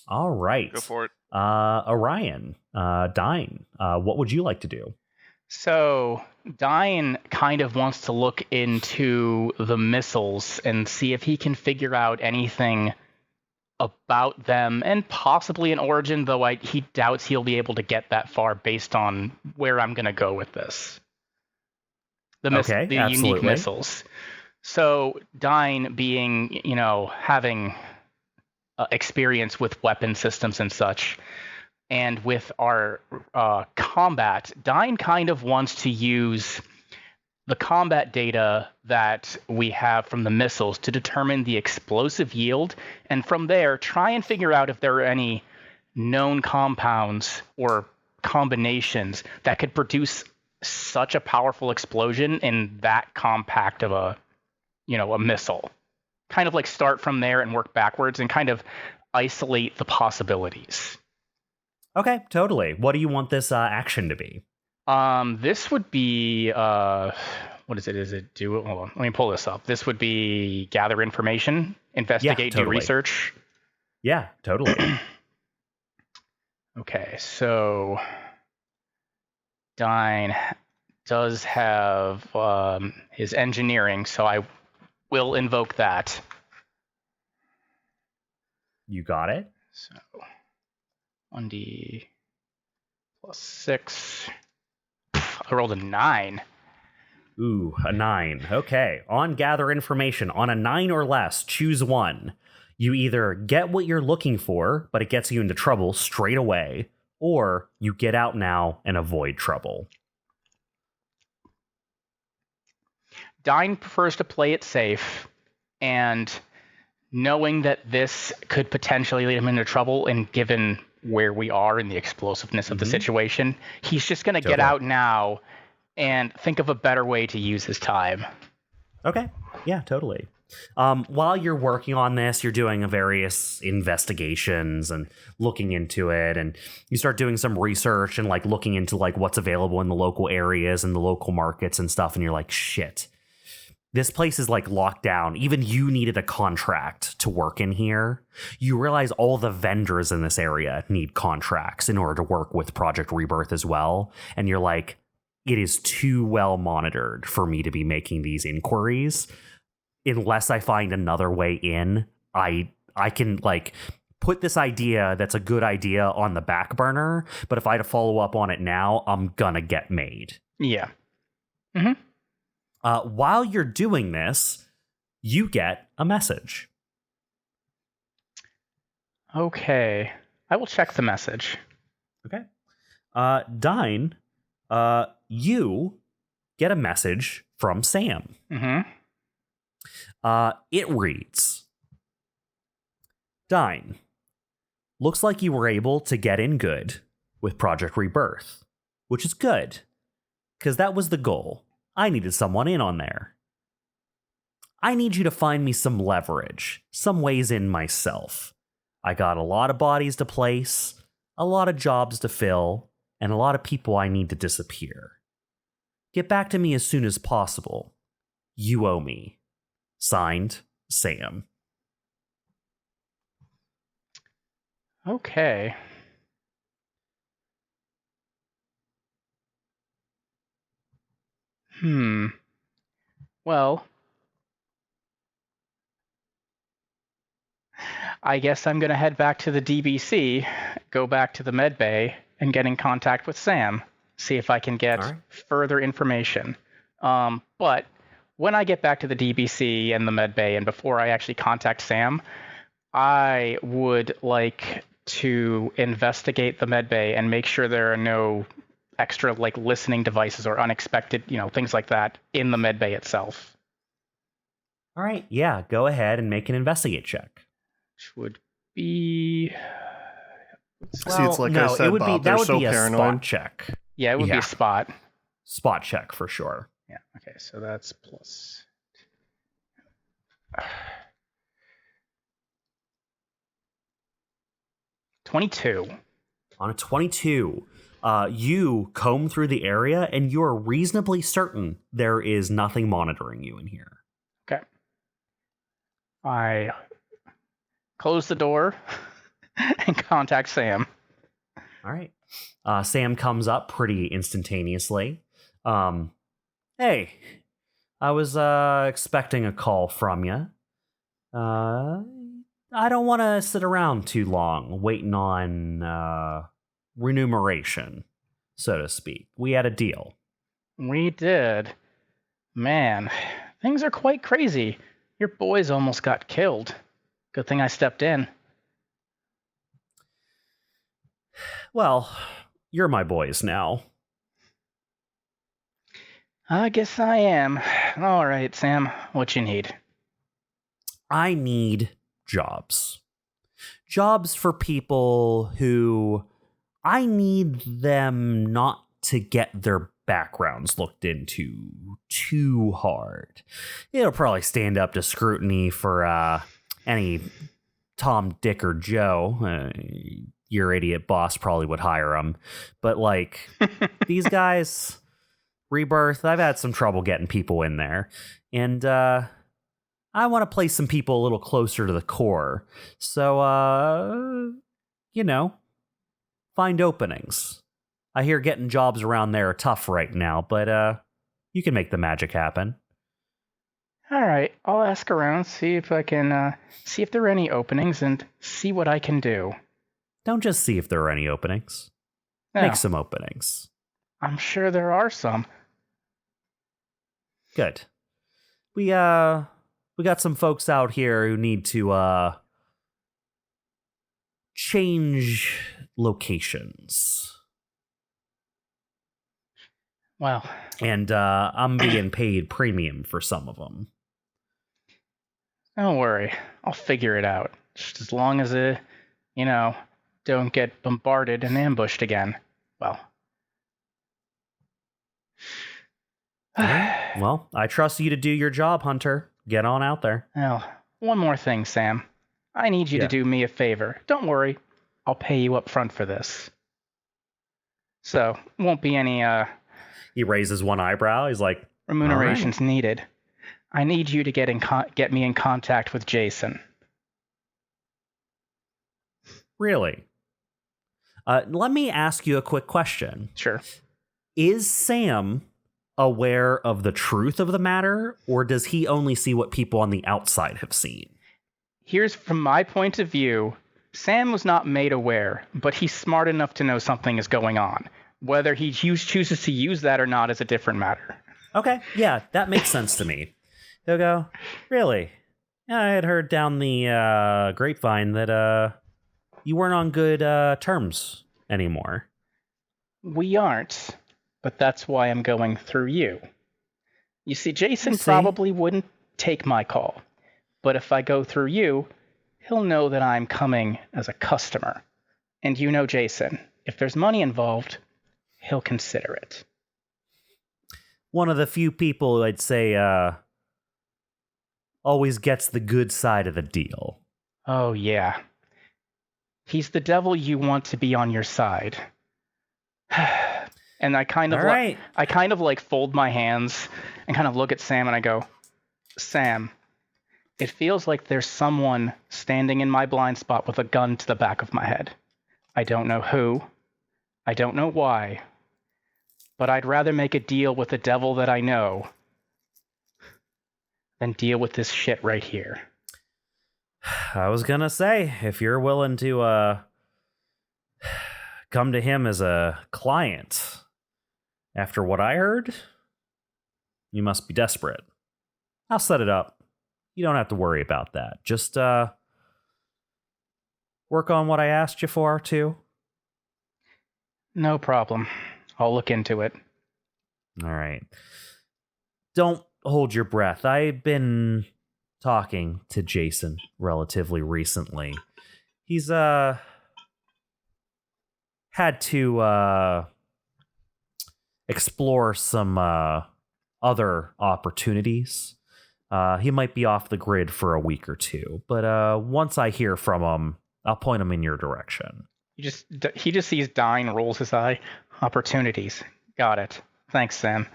All right. Go for it. Orion, Dyne, what would you like to do? So Dyne kind of wants to look into the missiles and see if he can figure out anything about them, and possibly an origin, though he doubts he'll be able to get that far based on where I'm going to go with this. The unique missiles. So Dyne being, having experience with weapon systems and such, and with our combat, Dyne kind of wants to use the combat data that we have from the missiles to determine the explosive yield, and from there try and figure out if there are any known compounds or combinations that could produce such a powerful explosion in that compact of a missile. Kind of start from there and work backwards and kind of isolate the possibilities. Okay, totally. What do you want this action to be? This would be what is it? Is it do? Hold on, let me pull this up. This would be gather information, investigate, do research. Yeah, totally. Okay, so Dyne does have his engineering, so I will invoke that. You got it. So 1d plus 6. I rolled a 9. Ooh, a 9. Okay. On gather information, on a 9 or less, choose one. You either get what you're looking for, but it gets you into trouble straight away, or you get out now and avoid trouble. Dyne prefers to play it safe, and knowing that this could potentially lead him into trouble, and given where we are in the explosiveness of the situation, he's just going to get out now and think of a better way to use his time. Okay. Yeah, totally. While you're working on this, you're doing various investigations and looking into it, and you start doing some research and like looking into like what's available in the local areas and the local markets and stuff, and you're like, shit. This place is like locked down. Even you needed a contract to work in here. You realize all the vendors in this area need contracts in order to work with Project Rebirth as well. And you're like, it is too well monitored for me to be making these inquiries. Unless I find another way in, I can like put this idea that's a good idea on the back burner. But if I had to follow up on it now, I'm gonna get made. Yeah. Mm-hmm. While you're doing this, you get a message. Okay. I will check the message. Okay. Dyne, you get a message from Sam. Mm-hmm. It reads, Dyne, looks like you were able to get in good with Project Rebirth, which is good, because that was the goal. I needed someone in on there. I need you to find me some leverage, some ways in myself. I got a lot of bodies to place, a lot of jobs to fill, and a lot of people I need to disappear. Get back to me as soon as possible. You owe me. Signed, Sam. Okay. Well, I guess I'm going to head back to the DBC, go back to the med bay, and get in contact with Sam. See if I can get further information. But when I get back to the DBC and the med bay, and before I actually contact Sam, I would like to investigate the med bay and make sure there are no extra like listening devices or unexpected, things like that in the med bay itself. All right, yeah, go ahead and make an investigate check. Which would be... See, it's like I said, Bob, they're so paranoid. Spot check. Yeah, it would be a spot. Spot check for sure. Yeah, okay, so that's plus... 22. On a 22, you comb through the area and you're reasonably certain there is nothing monitoring you in here. Okay. I close the door and contact Sam. All right. Sam comes up pretty instantaneously. Hey, I was expecting a call from you. I don't want to sit around too long waiting on remuneration, so to speak. We had a deal. We did. Man, things are quite crazy. Your boys almost got killed. Good thing I stepped in. Well, you're my boys now. I guess I am. All right, Sam, what you need? I need jobs. Jobs for people who I need them not to get their backgrounds looked into too hard. It'll probably stand up to scrutiny for any Tom, Dick, or Joe. Your idiot boss probably would hire them. But like these guys, Rebirth, I've had some trouble getting people in there. And I want to place some people a little closer to the core. So, find openings. I hear getting jobs around there are tough right now, but you can make the magic happen. All right, I'll ask around, see if I can see if there are any openings, and see what I can do. Don't just see if there are any openings. No, Make some openings. I'm sure there are some. Good. We got some folks out here who need to change locations. Well, And I'm being paid premium for some of them. don't worry, I'll figure it out. Just as long as don't get bombarded and ambushed again. Well. Well, I trust you to do your job, Hunter. Get on out there. Well, one more thing, Sam. I need you to do me a favor. Don't worry, I'll pay you up front for this. So, won't be any He raises one eyebrow. He's like, remunerations needed. I need you to get me in contact with Jason. really? Let me ask you a quick question. Sure. Is Sam aware of the truth of the matter, or does he only see what people on the outside have seen? Here's from my point of view, Sam was not made aware, but he's smart enough to know something is going on. Whether he chooses to use that or not is a different matter. Okay, yeah, that makes sense to me. He'll go, really? Yeah, I had heard down the grapevine that you weren't on good terms anymore. We aren't, but that's why I'm going through you. You see, Jason probably wouldn't take my call, but if I go through you, he'll know that I'm coming as a customer. And you know Jason, if there's money involved, he'll consider it. One of the few people I'd say always gets the good side of the deal. Oh, yeah. He's the devil you want to be on your side. And I kind of like fold my hands and kind of look at Sam and I go, Sam, it feels like there's someone standing in my blind spot with a gun to the back of my head. I don't know who. I don't know why. But I'd rather make a deal with the devil that I know than deal with this shit right here. I was gonna say, if you're willing to come to him as a client after what I heard, you must be desperate. I'll set it up. You don't have to worry about that. Just work on what I asked you for, too. No problem. I'll look into it. All right. Don't hold your breath. I've been talking to Jason relatively recently. He's had to explore some other opportunities. He might be off the grid for a week or two, but once I hear from him, I'll point him in your direction. He just sees Dyne, rolls his eye. Opportunities. Got it. Thanks, Sam.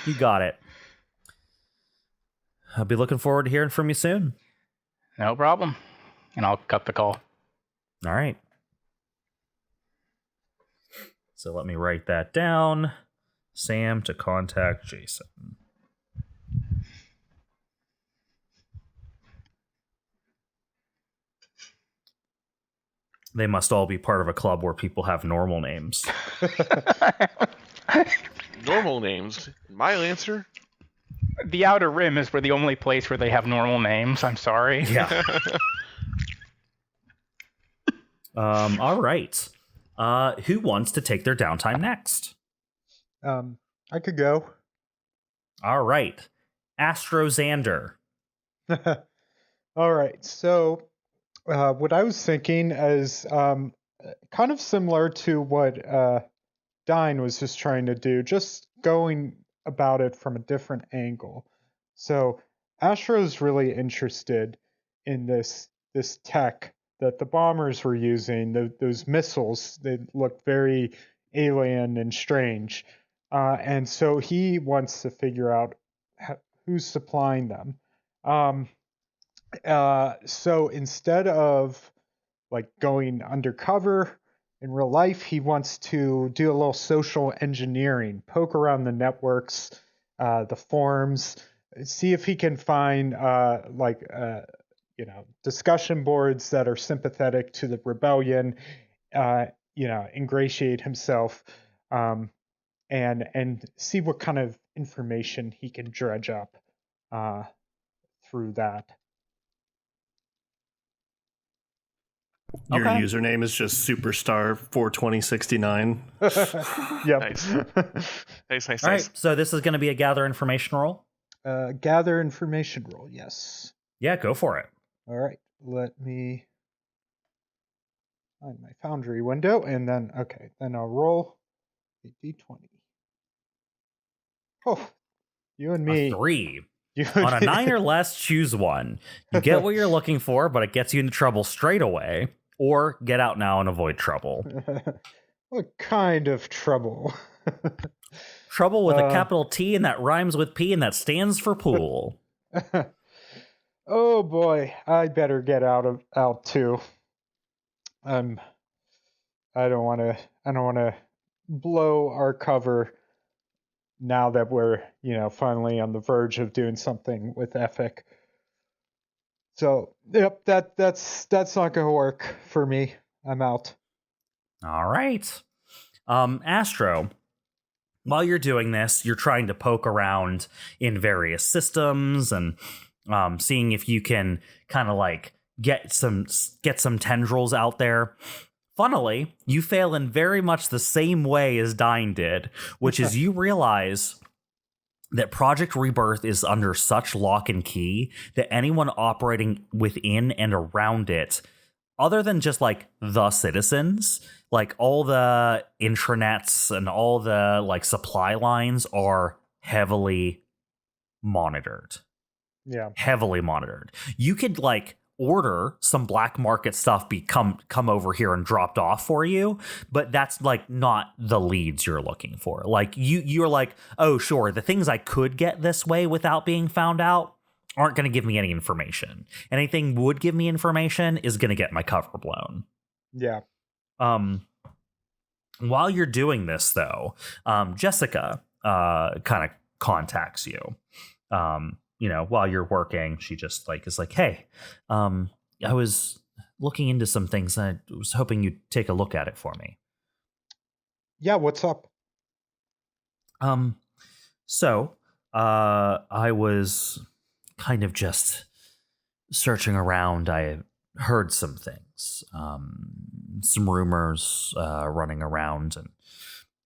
You got it. I'll be looking forward to hearing from you soon. No problem. And I'll cut the call. All right. So let me write that down. Sam to contact Jason. They must all be part of a club where people have normal names. Normal names? My answer? The Outer Rim is the only place where they have normal names. I'm sorry. Yeah. All right. Who wants to take their downtime next? I could go. All right. Astro Xander. All right. So what I was thinking is kind of similar to what Dyne was just trying to do, just going about it from a different angle. So Astro's really interested in this tech that the bombers were using, those missiles. They look very alien and strange. And so he wants to figure out who's supplying them. So instead of like going undercover in real life, he wants to do a little social engineering, poke around the networks, the forums, see if he can find discussion boards that are sympathetic to the rebellion, ingratiate himself, and see what kind of information he can dredge up through that. Your Okay. username is just superstar 42069. Yep. Nice. All right, so this is going to be a gather information roll. Gather information roll, yes. Yeah, go for it. All right, let me find my Foundry window, and then I'll roll a d20. Oh, you and me. A 3. You and On a me. 9 or less, choose one. You get what you're looking for, but it gets you into trouble straight away. Or get out now and avoid trouble. What kind of trouble? Trouble with a capital T, and that rhymes with P, and that stands for pool. Oh boy, I better get out too. I don't want to blow our cover now that we're, finally on the verge of doing something with Epic. So, yep, that's not going to work for me. I'm out. All right. Astro, while you're doing this, you're trying to poke around in various systems and seeing if you can kind of like get some tendrils out there. Funnily, you fail in very much the same way as Dyne did, which is you realize that Project Rebirth is under such lock and key that anyone operating within and around it, other than just like the citizens, like all the intranets and all the like supply lines are heavily monitored. Yeah. Heavily monitored. You could like order some black market stuff come over here and dropped off for you, but that's like not the leads you're looking for. Like you're like, oh sure, the things I could get this way without being found out aren't going to give me any information. Anything would give me information is going to get my cover blown. Yeah. While you're doing this though, Jessica kind of contacts you. While you're working, she just like is like, hey, I was looking into some things and I was hoping you'd take a look at it for me. Yeah, what's up? So I was kind of just searching around. I heard some things, some rumors running around, and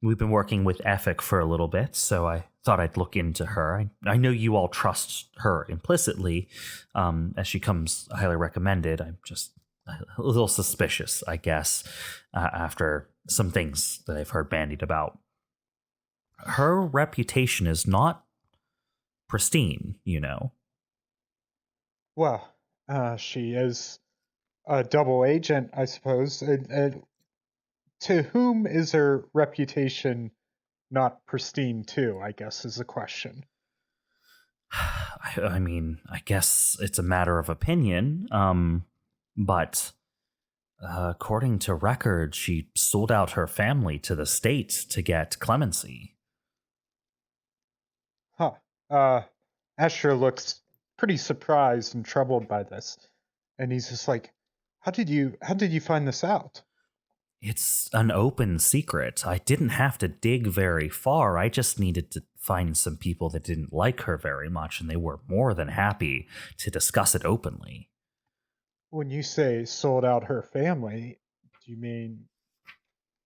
we've been working with Ethic for a little bit, so I thought I'd look into her. I know you all trust her implicitly, as she comes highly recommended. I'm just a little suspicious, I guess, after some things that I've heard bandied about. Her reputation is not pristine, Well, she is a double agent, I suppose. To whom is her reputation not pristine to, I guess, is the question. I mean, I guess it's a matter of opinion, but according to records, she sold out her family to the state to get clemency. Huh. Astro looks pretty surprised and troubled by this. And he's just like, how did you find this out? It's an open secret. I didn't have to dig very far. I just needed to find some people that didn't like her very much, and they were more than happy to discuss it openly. When you say sold out her family, do you mean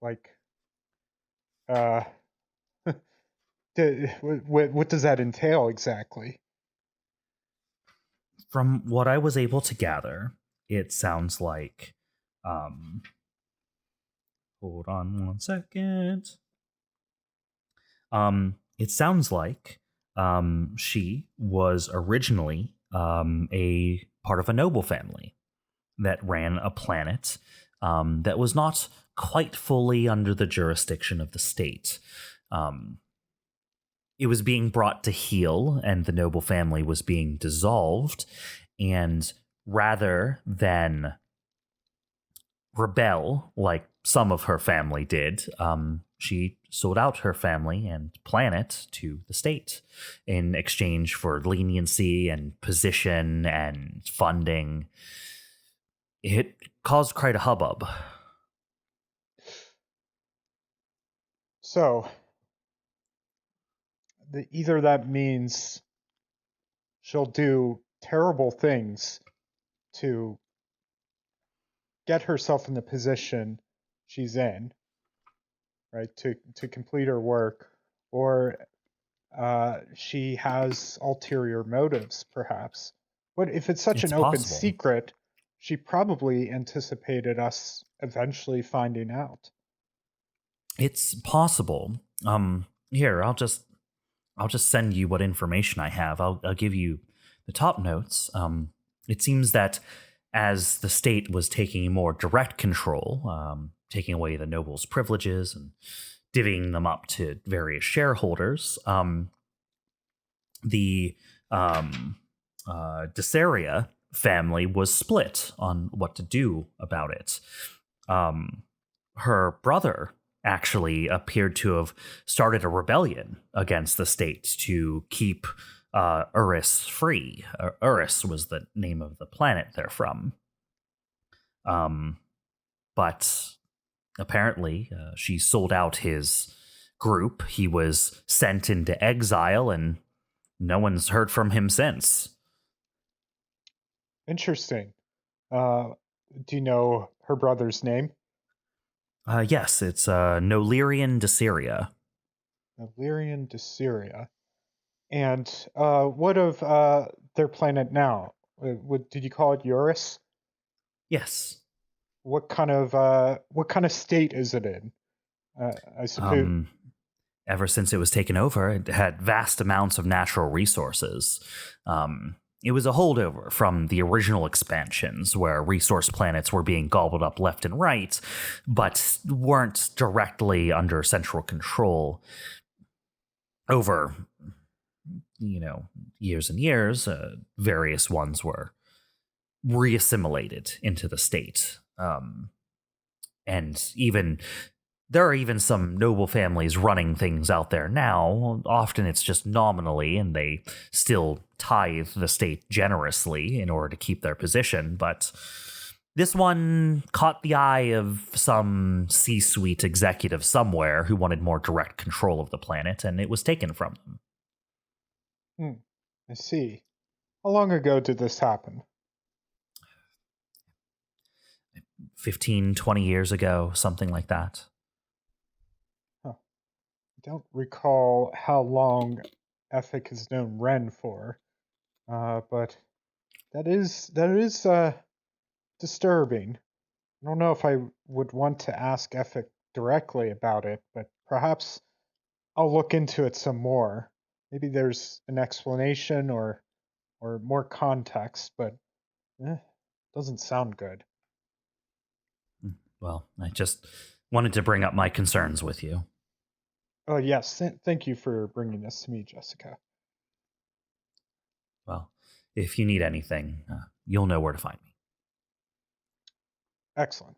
like what does that entail exactly? From what I was able to gather, it sounds like hold on one second. It sounds like she was originally a part of a noble family that ran a planet that was not quite fully under the jurisdiction of the state. It was being brought to heel, and the noble family was being dissolved. And rather than rebel like some of her family did. She sold out her family and planet to the state in exchange for leniency and position and funding. It caused quite a hubbub. So, either that means she'll do terrible things to get herself in the position she's in, right, to complete her work, or she has ulterior motives, perhaps. But if it's such an open secret, she probably anticipated us eventually finding out. It's possible. Here, I'll just send you what information I have. I'll give you the top notes. It seems that as the state was taking more direct control, taking away the nobles' privileges and divvying them up to various shareholders, the Demaree family was split on what to do about it. Her brother actually appeared to have started a rebellion against the state to keep Uris free. Uris was the name of the planet they're from. But apparently she sold out his group. He was sent into exile, and no one's heard from him since. Interesting. Do you know her brother's name? Yes, it's Nolirian Demaree. Nolirian Demaree. And what of their planet now? Did you call it Uris? Yes. What kind of state is it in? I suppose. Ever since it was taken over, it had vast amounts of natural resources. It was a holdover from the original expansions, where resource planets were being gobbled up left and right, but weren't directly under central control. Over, years and years, various ones were reassimilated into the state. And there are even some noble families running things out there now. Often it's just nominally, and they still tithe the state generously in order to keep their position. But this one caught the eye of some C-suite executive somewhere who wanted more direct control of the planet, and it was taken from them. I see. How long ago did this happen? 15, 20 years ago, something like that. I don't recall how long Ethic has known Ren for, but that is disturbing. I don't know if I would want to ask Ethic directly about it, but perhaps I'll look into it some more. Maybe there's an explanation or more context, but doesn't sound good. Well, I just wanted to bring up my concerns with you. Oh, yes. Thank you for bringing this to me, Jessica. Well, if you need anything, you'll know where to find me. Excellent.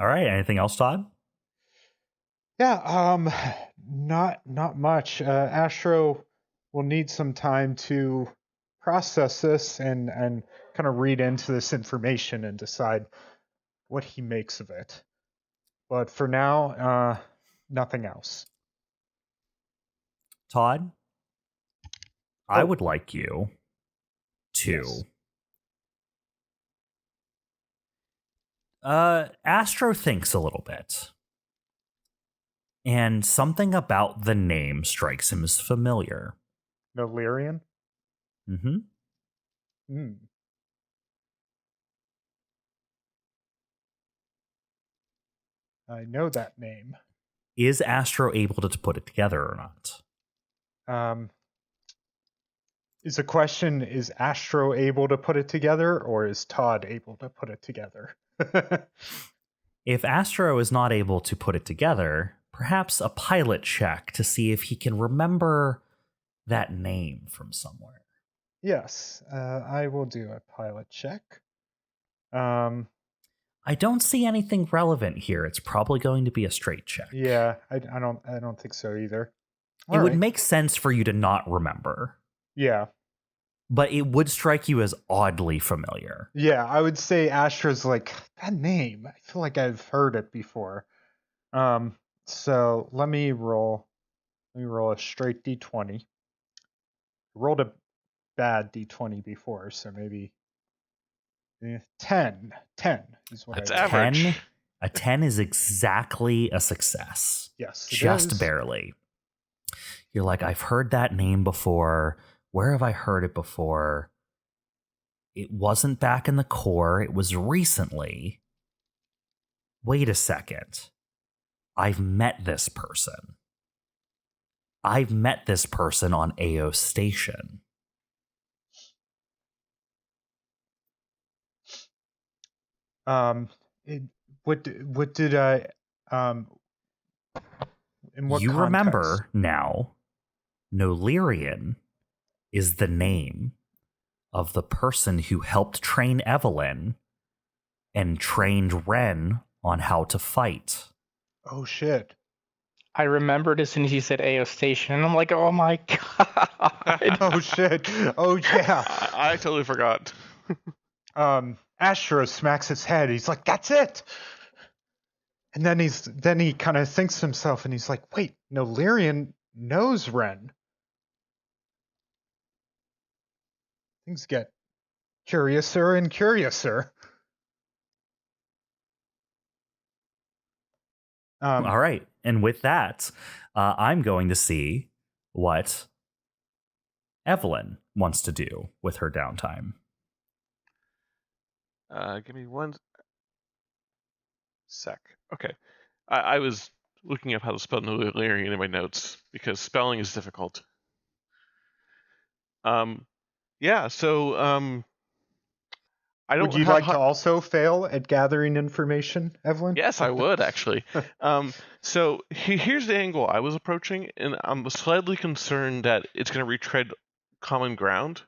All right. Anything else, Todd? Yeah, not much. Astro will need some time to process this and kind of read into this information and decide what he makes of it. But for now, nothing else. Todd, I would like you to... Yes. Astro thinks a little bit. And something about the name strikes him as familiar. Nolirian? Mm-hmm. I know that name. Is Astro able to put it together or not? Is the question, is Astro able to put it together, or is Todd able to put it together? If Astro is not able to put it together, perhaps a pilot check to see if he can remember that name from somewhere. Yes, I will do a pilot check. I don't see anything relevant here. It's probably going to be a straight check. Yeah, I don't think so either. It would make sense for you to not remember. Yeah. But it would strike you as oddly familiar. Yeah, I would say Astro's like, that name, I feel like I've heard it before. So let me roll a straight D20. I rolled a bad D20 before, so maybe 10 is what That's I rolled. average. A 10 is exactly a success. Yes, Just barely. You're like, I've heard that name before. Where have I heard it before? It wasn't back in the core. It was recently. Wait a second. I've met this person. I've met this person on AO Station. What did I in what You context? remember now, Nolirian is the name of the person who helped train Evelene and trained Ren on how to fight. Oh shit. I remembered as soon as you said AO Station, and I'm like, oh my god. Oh shit. Oh yeah. I totally forgot. Astro smacks his head. He's like, that's it. And then he kind of thinks to himself and he's like, wait, no, Lyrian knows Ren. Things get curiouser and curiouser. All right. And with that, I'm going to see what Evelene wants to do with her downtime. Give me one sec. Okay. I was looking up how to spell Nolarian in my notes because spelling is difficult. Yeah, so I don't. Would you like to also fail at gathering information, Evelene? Yes, I would actually. So here's the angle I was approaching, and I'm slightly concerned that it's going to retread common ground.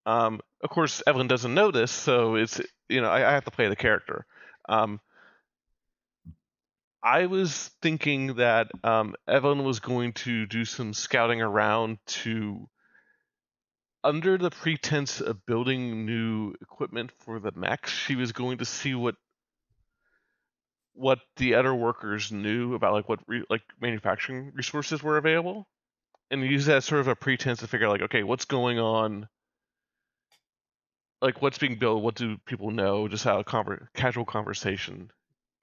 Of course, Evelene doesn't know this, so it's I have to play the character. I was thinking that Evelene was going to do some scouting around to, under the pretense of building new equipment for the mechs, she was going to see what the other workers knew about what manufacturing resources were available, and use that as sort of a pretense to figure out okay, what's going on, what's being built, what do people know, just how casual conversation.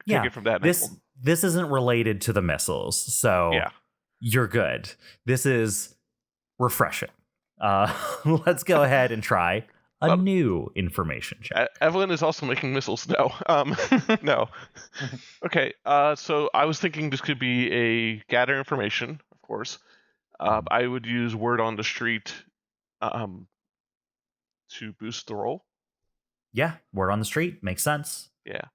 Yeah, take it from that this isn't related to the missiles, so yeah, you're good. This is refreshing. Let's go ahead and try a new information check. Evelene is also making missiles. No, no. Okay, so I was thinking this could be a gather information, of course. I would use word on the street to boost the roll. Yeah, word on the street makes sense. Yeah.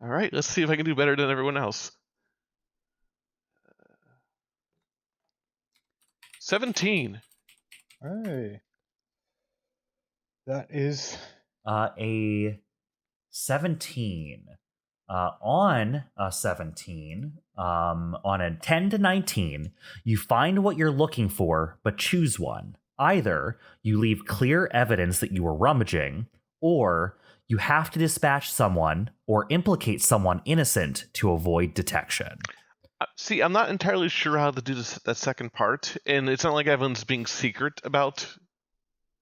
All right, let's see if I can do better than everyone else. 17. Hey. That is a 17. On a 17, on a 10 to 19, you find what you're looking for, but choose one. Either you leave clear evidence that you were rummaging, or you have to dispatch someone or implicate someone innocent to avoid detection. See, I'm not entirely sure how to do that second part, and it's not like Evelyn's being secret about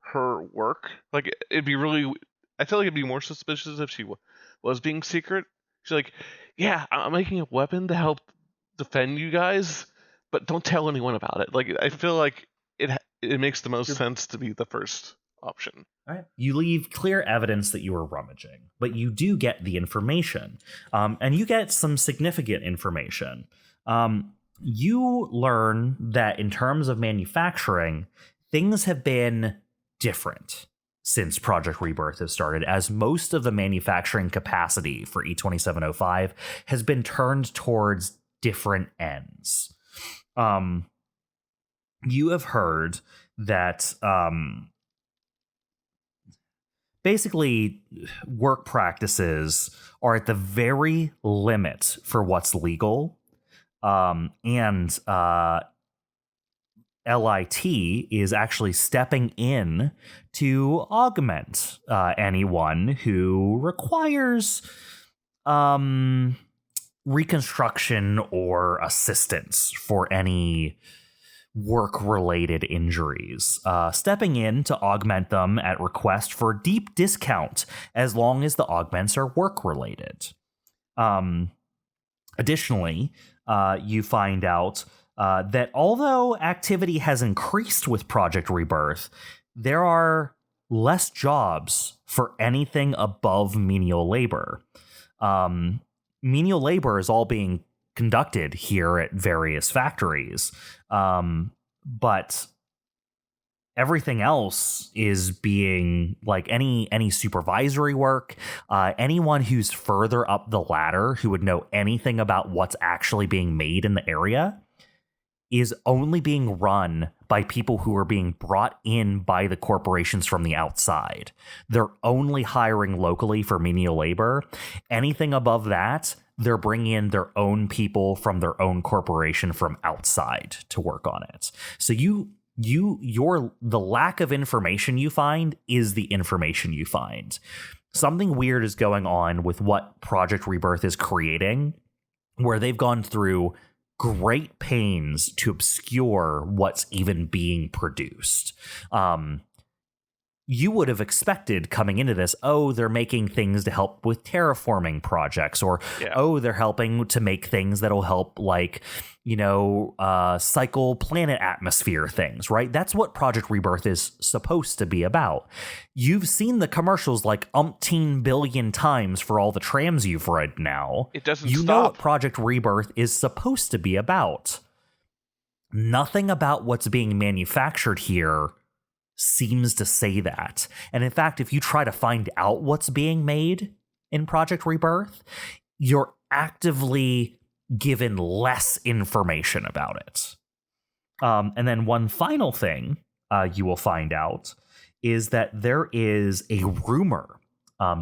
her work. It'd be really... I feel like it'd be more suspicious if she was being secret. She's like, yeah, I'm making a weapon to help defend you guys, but don't tell anyone about it. I feel like it makes the most sense to be the first option. All right. You leave clear evidence that you were rummaging, but you do get the information, and you get some significant information. You learn that in terms of manufacturing, things have been different since Project Rebirth has started, as most of the manufacturing capacity for E2705 has been turned towards different ends. you have heard that basically work practices are at the very limit for what's legal. And LIT is actually stepping in to augment anyone who requires reconstruction or assistance for any work-related injuries, stepping in to augment them at request for a deep discount as long as the augments are work-related. Additionally, you find out that although activity has increased with Project Rebirth, there are less jobs for anything above menial labor. Menial labor is all being conducted here at various factories, but everything else is being like any supervisory work, anyone who's further up the ladder who would know anything about what's actually being made in the area is only being run by people who are being brought in by the corporations from the outside. They're only hiring locally for menial labor. Anything above that, they're bringing in their own people from their own corporation from outside to work on it. So the lack of information you find is the information you find. Something weird is going on with what Project Rebirth is creating, where they've gone through great pains to obscure what's even being produced. You would have expected coming into this, oh, they're making things to help with terraforming projects, or, oh, they're helping to make things that'll help, like, cycle planet atmosphere things, right? That's what Project Rebirth is supposed to be about. You've seen the commercials like umpteen billion times for all the trams you've read now. It doesn't You stop. know what Project Rebirth is supposed to be about. Nothing about what's being manufactured here seems to say that. And in fact, if you try to find out what's being made in Project Rebirth, you're actively given less information about it. And then one final thing you will find out is that there is a rumor.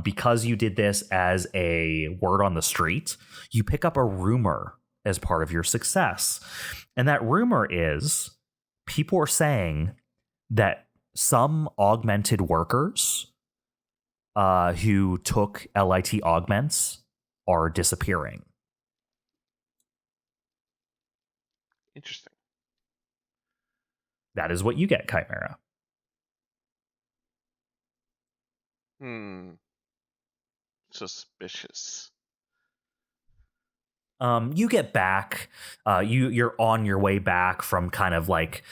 Because you did this as a word on the street, you pick up a rumor as part of your success. And that rumor is people are saying that some augmented workers who took LIT augments are disappearing. Interesting. That is what you get, Chimera. Suspicious. You get back, you're on your way back from kind of like,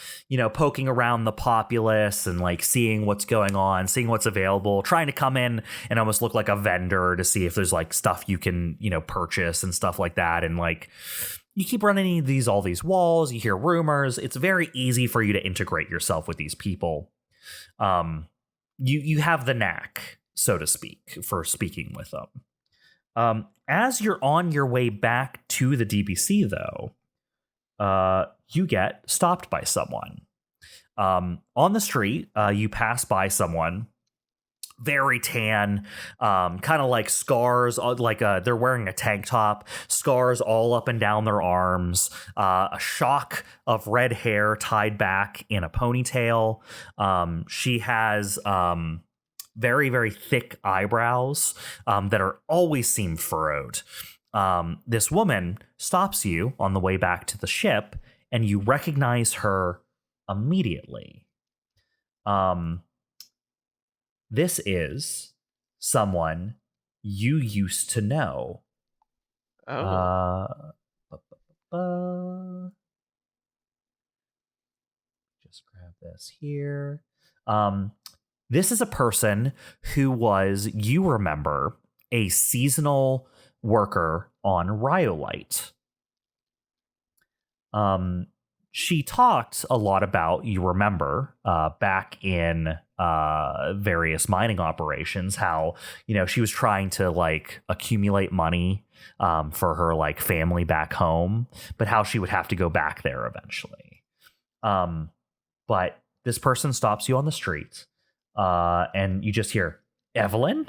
poking around the populace and like seeing what's going on, seeing what's available, trying to come in and almost look like a vendor to see if there's like stuff you can, purchase and stuff like that. And like, you keep running into all these walls, you hear rumors. It's very easy for you to integrate yourself with these people. You have the knack, so to speak, for speaking with them. As you're on your way back to the DBC, though, you get stopped by someone. On the street, you pass by someone, very tan, kind of like scars, like they're wearing a tank top, scars all up and down their arms, a shock of red hair tied back in a ponytail. She has very, very thick eyebrows that are always seem furrowed. This woman stops you on the way back to the ship, and you recognize her immediately. This is someone you used to know. Oh. Just grab this here. This is a person who was, you remember, a seasonal worker on Rhyolite. She talked a lot about, you remember, back in various mining operations, how, she was trying to like accumulate money for her like family back home, but how she would have to go back there eventually. But this person stops you on the street, and you just hear, Evelene?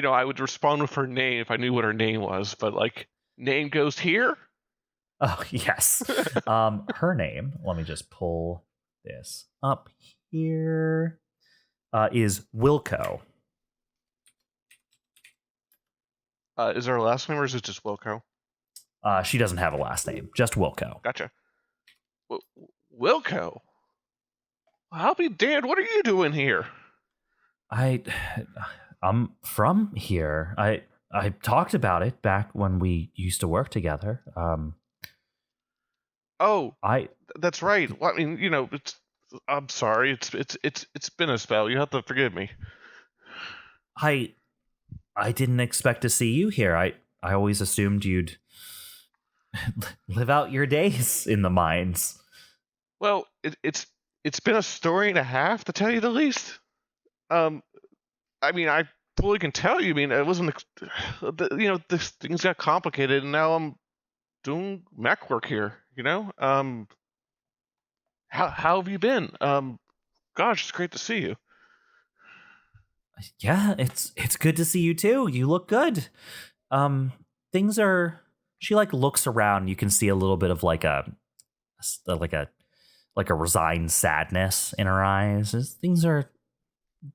I would respond with her name if I knew what her name was, but like, name goes here? Oh, yes. Her name, let me just pull this up here, is Wilco. Is there a last name or is it just Wilco? She doesn't have a last name, just Wilco. Gotcha. Wilco? I'll be damned, what are you doing here? I'm from here. I talked about it back when we used to work together. That's right. Well, I mean, I'm sorry. It's been a spell. You have to forgive me. I didn't expect to see you here. I always assumed you'd live out your days in the mines. Well, it's been a story and a half, to tell you the least. I mean, I fully can tell you. I mean, it wasn't. This things got complicated, and now I'm doing mech work here. How have you been? Gosh, it's great to see you. Yeah, it's good to see you too. You look good. Things are. She looks around. You can see a little bit of like a resigned sadness in her eyes. Things are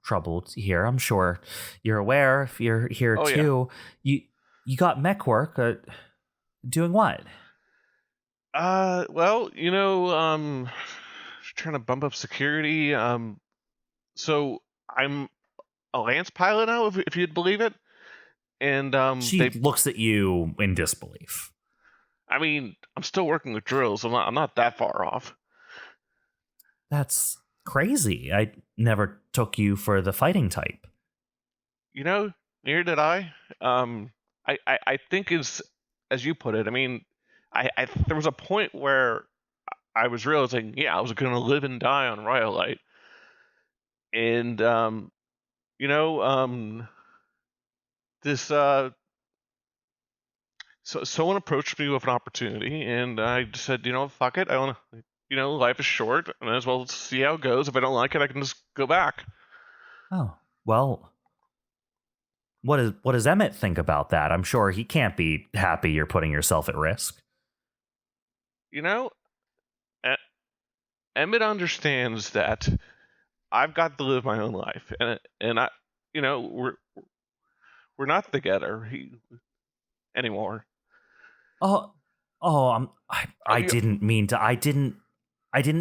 troubled here. I'm sure you're aware if you're here too. Yeah. You got mech work. Doing what? Well, trying to bump up security. So I'm a Lance pilot now, if you'd believe it. And she looks at you in disbelief. I mean, I'm still working with drills. I'm not that far off. That's crazy. I never took you for the fighting type. Neither did I. I think as you put it, I mean, I there was a point where I was realizing, I was going to live and die on Rhyolite. And, this, so someone approached me with an opportunity, and I just said, fuck it. I want to, life is short. I might as well see how it goes. If I don't like it, I can just go back. Oh, well, what does Emmett think about that? I'm sure he can't be happy you're putting yourself at risk. Emmett understands that I've got to live my own life, and I, we're not together anymore. I didn't mean to. I didn't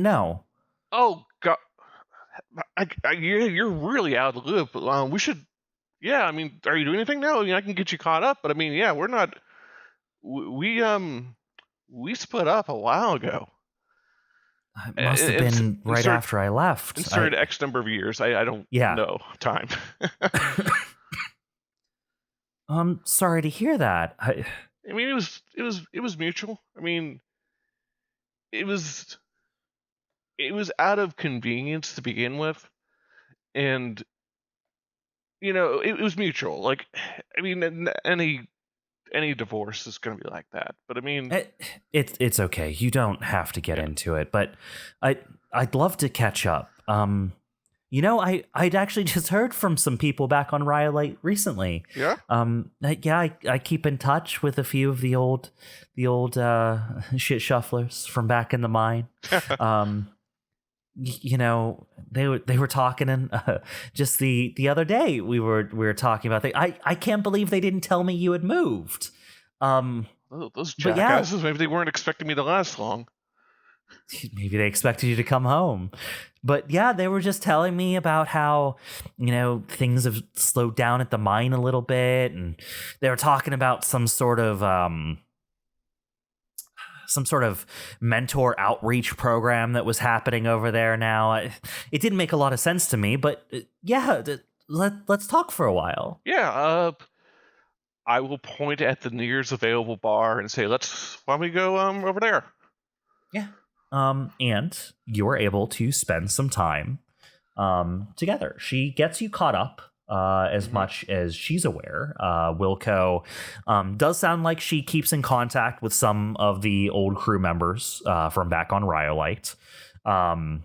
know. Oh God, you're really out of the loop. We should. Yeah, I mean, are you doing anything now? I mean, I can get you caught up, but I mean, yeah, we're not. We split up a while ago. It must have been right after I left. Insert X number of years. I don't know time. I'm sorry to hear that. I mean, it was mutual. I mean, it was out of convenience to begin with, and it was mutual. Like, I mean, any divorce is going to be like that. But I mean, it's okay. You don't have to get into it. But I'd love to catch up. I'd actually just heard from some people back on Rhyolite recently. Yeah. I keep in touch with a few of the old shit shufflers from back in the mine. They were talking, and just the other day we were talking about things. I can't believe they didn't tell me you had moved. Those jackasses, maybe they weren't expecting me to last long. Maybe they expected you to come home. But yeah, they were just telling me about how, things have slowed down at the mine a little bit, and they were talking about some sort of mentor outreach program that was happening over there now. It didn't make a lot of sense to me, but let's talk for a while. Yeah, I will point at the nearest available bar and say, why don't we go over there? Yeah. And you are able to spend some time together. She gets you caught up as much as she's aware. Wilco does sound like she keeps in contact with some of the old crew members from back on Rhyolite. You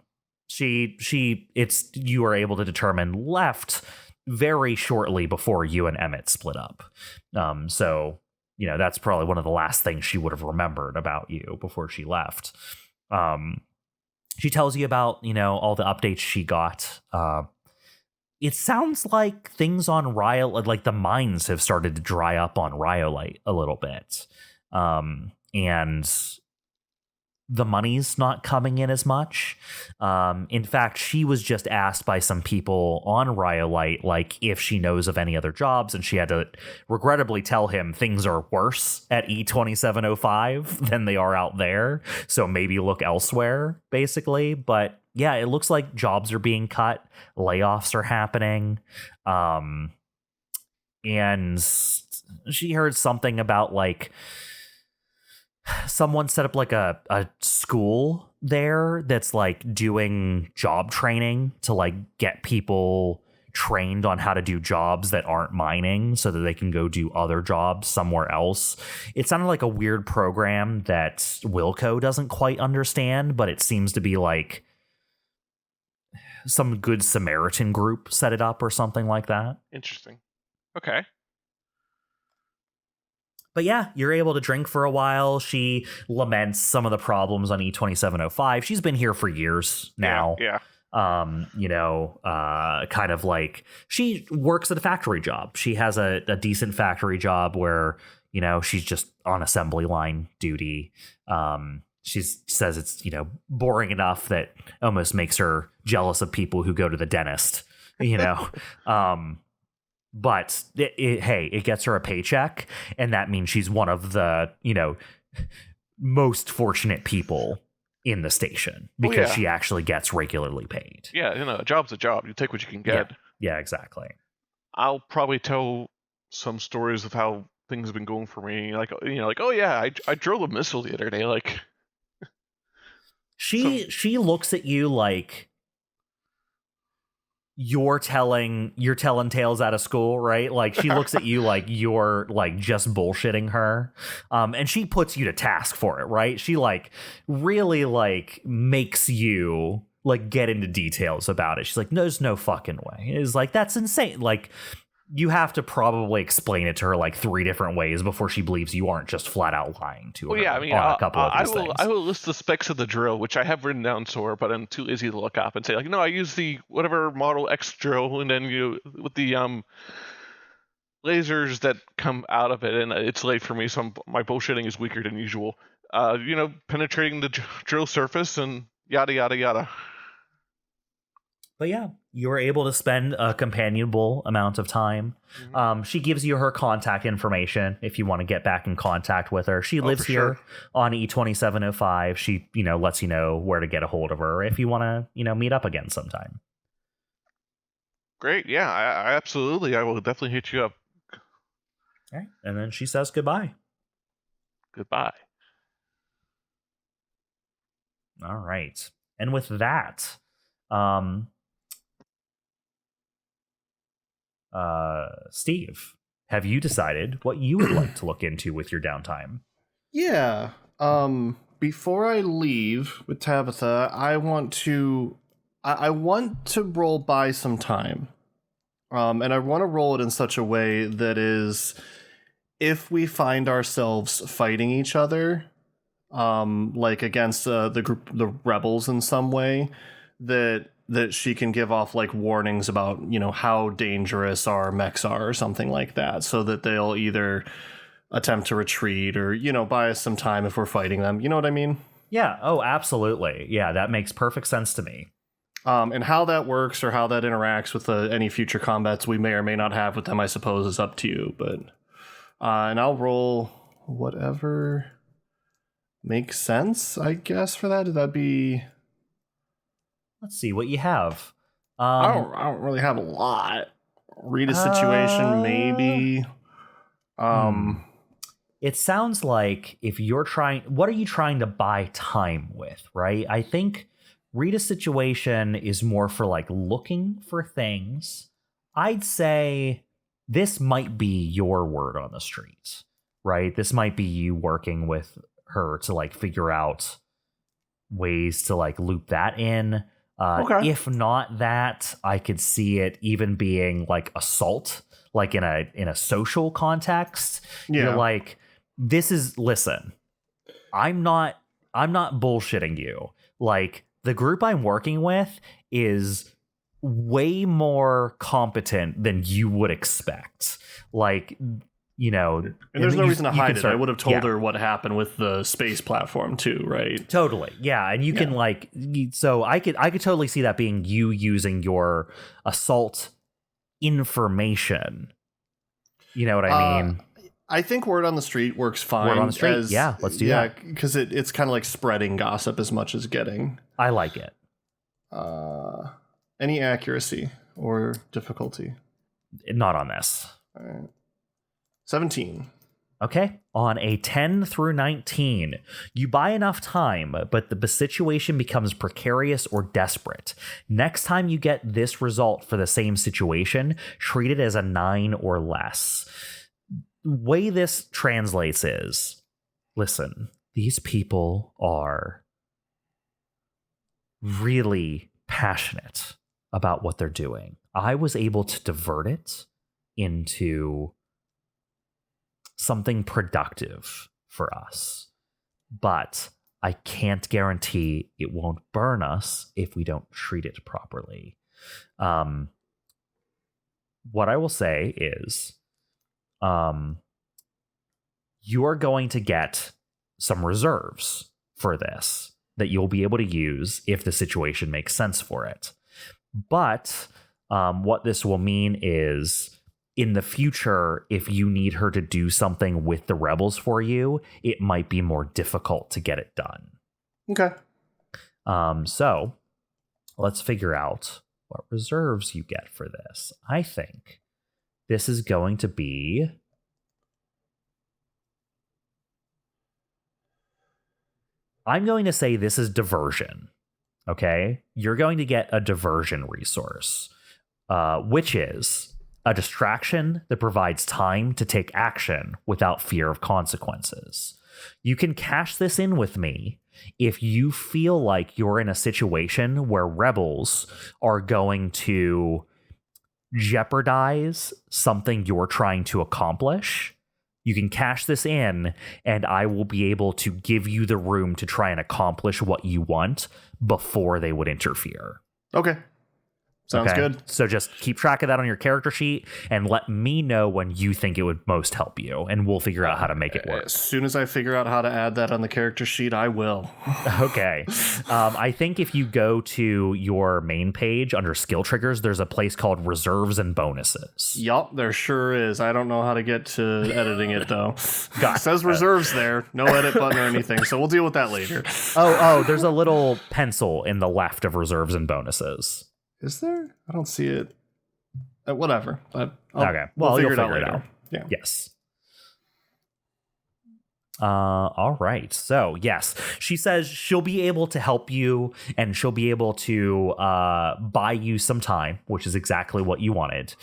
are able to determine left very shortly before you and Emmett split up. So, that's probably one of the last things she would have remembered about you before she left. She tells you about, all the updates she got. It sounds like things on Rhyolite, like the mines have started to dry up on Rhyolite a little bit. And the money's not coming in as much. In fact, she was just asked by some people on Rhyolite, like, if she knows of any other jobs, and she had to regrettably tell him things are worse at E2705 than they are out there. So maybe look elsewhere, basically. But yeah, it looks like jobs are being cut. Layoffs are happening. And she heard something about, like, someone set up like a school there that's like doing job training to like get people trained on how to do jobs that aren't mining so that they can go do other jobs somewhere else. It sounded like a weird program that Wilco doesn't quite understand, but it seems to be like some Good Samaritan group set it up or something like that. Interesting. Okay. But yeah, you're able to drink for a while. She laments some of the problems on E2705. She's been here for years now. Yeah. Kind of like she works at a factory job. She has a decent factory job where, she's just on assembly line duty. She says it's, boring enough that almost makes her jealous of people who go to the dentist, But it gets her a paycheck, and that means she's one of the, most fortunate people in the station because she actually gets regularly paid. Yeah, a job's a job. You take what you can get. Yeah, exactly. I'll probably tell some stories of how things have been going for me. Like, oh yeah, I drove a missile the other day. Like, she looks at you like you're telling tales out of school, right? Like she looks at you like you're like just bullshitting her. And she puts you to task for it, right? She like really like makes you like get into details about it. She's like, there's no fucking way. It's like, that's insane. Like you have to probably explain it to her like 3 different ways before she believes you aren't just flat out lying to her. Yeah, I mean, on a couple of these things. I will list the specs of the drill, which I have written down somewhere, but I'm too lazy to look up and say like, no, I use the whatever Model X drill, and then with the lasers that come out of it, and it's late for me, so my bullshitting is weaker than usual. Penetrating the drill surface and yada yada yada. But yeah, you were able to spend a companionable amount of time. Mm-hmm. She gives you her contact information if you want to get back in contact with her. She lives here on E2705. She, lets you know where to get a hold of her if you want to, meet up again sometime. Great. Yeah, I absolutely. I will definitely hit you up. All right. And then she says goodbye. Goodbye. All right. And with that, Steve, have you decided what you would like to look into with your downtime? Yeah. Before I leave with Tabitha, I want to roll by some time. And I want to roll it in such a way that is, if we find ourselves fighting each other, like against the rebels in some way, that she can give off like warnings about, how dangerous our mechs are or something like that, so that they'll either attempt to retreat or, buy us some time if we're fighting them. You know what I mean? Yeah. Oh, absolutely. Yeah, that makes perfect sense to me. And how that works or how that interacts with any future combats we may or may not have with them, I suppose, is up to you. But and I'll roll whatever makes sense, I guess, for that. That'd be... Let's see what you have. I don't really have a lot. Read a situation, maybe. It sounds like if you're what are you trying to buy time with, right? I think read a situation is more for like looking for things. I'd say this might be your word on the street, right? This might be you working with her to like figure out ways to like loop that in. Okay. If not that, I could see it even being like assault, like in a social context. Yeah. You're like, listen, I'm not bullshitting you. Like, the group I'm working with is way more competent than you would expect. Like, you know, And there's no reason to hide it. I would have told yeah. her what happened with the space platform too, right? Totally. Yeah. And you can like, so I could totally see that being you using your assault information. You know what I mean? I think word on the street works fine. Word on the street. Yeah. Let's do that. Because it's kind of like spreading gossip as much as getting. I like it. Any accuracy or difficulty? Not on this. All right. 17. Okay. On a 10 through 19, you buy enough time, but the situation becomes precarious or desperate. Next time you get this result for the same situation, treat it as a 9 or less. The way this translates is, listen, these people are really passionate about what they're doing. I was able to divert it into something productive for us, but I can't guarantee it won't burn us if we don't treat it properly. What I will say is, you are going to get some reserves for this that you'll be able to use if the situation makes sense for it. But what this will mean is, in the future, if you need her to do something with the rebels for you, it might be more difficult to get it done. Okay. So let's figure out what reserves you get for this. I think this is going to be... I'm going to say this is diversion. Okay? You're going to get a diversion resource, which is a distraction that provides time to take action without fear of consequences. You can cash this in with me if you feel like you're in a situation where rebels are going to jeopardize something you're trying to accomplish. You can cash this in, and I will be able to give you the room to try and accomplish what you want before they would interfere. Okay. Sounds good. So just keep track of that on your character sheet and let me know when you think it would most help you, and we'll figure out how to make it work. As soon as I figure out how to add that on the character sheet, I will. Okay. I think if you go to your main page under skill triggers, there's a place called reserves and bonuses. Yup, there sure is. I don't know how to get to editing it, though. It says reserves there. No edit button or anything, so we'll deal with that later. Oh, there's a little pencil in the left of reserves and bonuses. Is there? I don't see it. Whatever. Okay. Well, we'll figure you'll it out figure it later. out. Yeah. Yes. All right. So, yes, she says she'll be able to help you, and she'll be able to buy you some time, which is exactly what you wanted.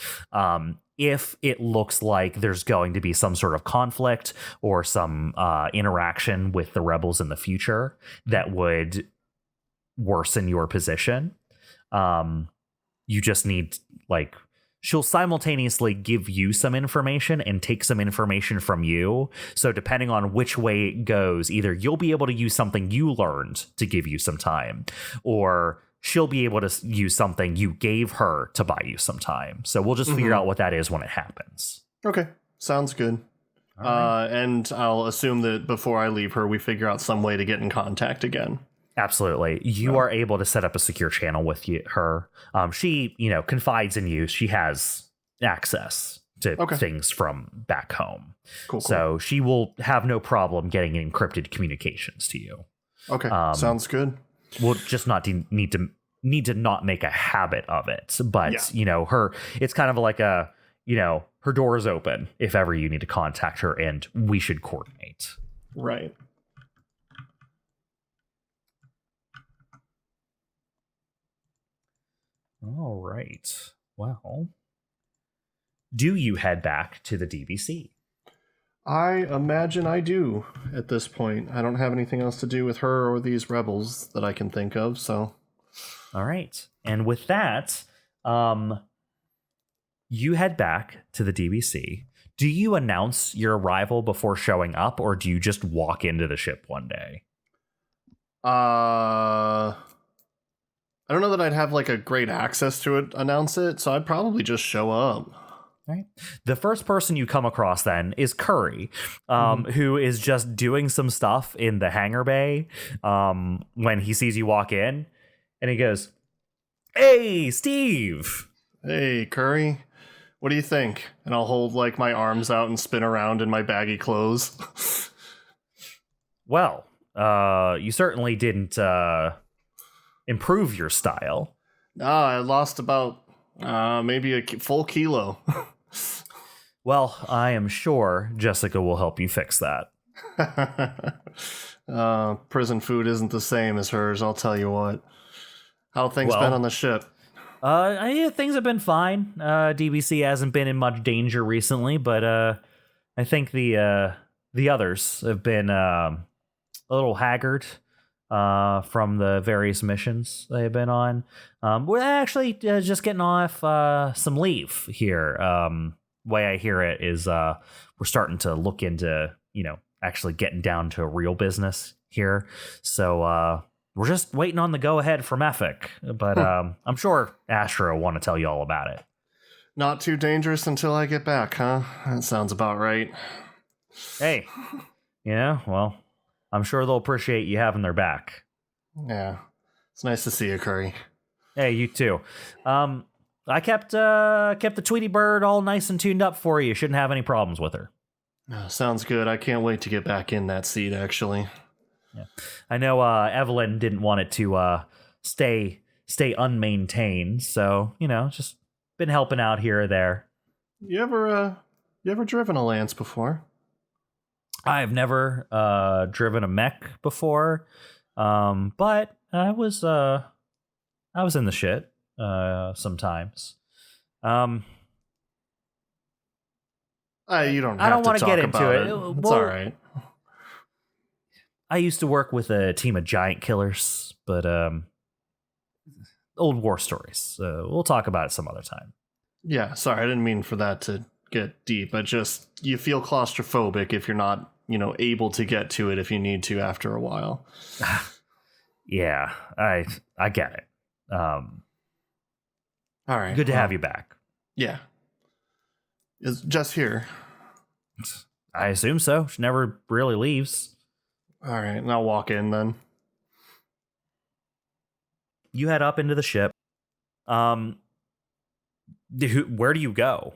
If it looks like there's going to be some sort of conflict or some interaction with the rebels in the future that would worsen your position, you just need, like, she'll simultaneously give you some information and take some information from you. So depending on which way it goes, either you'll be able to use something you learned to give you some time, or she'll be able to use something you gave her to buy you some time. So we'll just figure out what that is when it happens. Okay. Sounds good. Right. And I'll assume that before I leave her, we figure out some way to get in contact again. Absolutely. You are able to set up a secure channel with her. She, confides in you. She has access to things from back home. Cool. So she will have no problem getting encrypted communications to you. Okay. Sounds good. We'll just not need to not make a habit of it. But, it's kind of like her door is open if ever you need to contact her, and we should coordinate. Right. All right. Well, do you head back to the DBC? I imagine I do at this point. I don't have anything else to do with her or these rebels that I can think of, so. All right. And with that, you head back to the DBC. Do you announce your arrival before showing up, or do you just walk into the ship one day? I don't know that I'd have like a great access to it, announce it, so I'd probably just show up. Right. The first person you come across then is Curry, who is just doing some stuff in the hangar bay when he sees you walk in, and he goes, "Hey, Steve." Hey, Curry. What do you think? And I'll hold like my arms out and spin around in my baggy clothes. Well, you certainly didn't improve your style. I lost about maybe a full kilo. Well, I am sure Jessica will help you fix that. Prison food isn't the same as hers, I'll tell you what. How have things been on the ship? Yeah, things have been fine. DBC hasn't been in much danger recently, but I think the others have been a little haggard from the various missions they've been on. We're actually just getting off some leave here. Way I hear it is we're starting to look into, actually getting down to real business here. So we're just waiting on the go-ahead from Ethic. But I'm sure Astro will want to tell you all about it. Not too dangerous until I get back, huh? That sounds about right. Hey, well, I'm sure they'll appreciate you having their back. Yeah. It's nice to see you, Curry. Hey, you too. I kept the Tweety Bird all nice and tuned up for you. Shouldn't have any problems with her. Sounds good. I can't wait to get back in that seat, actually. Yeah. I know Evelene didn't want it to stay unmaintained, so, just been helping out here or there. You ever driven a Lance before? I've never driven a mech before, but I was in the shit sometimes. You don't. I don't want to get into it. It's all right. I used to work with a team of giant killers, but old war stories. We'll talk about it some other time. Yeah, sorry, I didn't mean for that to get deep. You feel claustrophobic if you're not, able to get to it if you need to after a while. Yeah, I get it. All right. Good to have you back. Yeah. Is Jess here? I assume so. She never really leaves. All right, and I'll walk in then. You head up into the ship. Where do you go?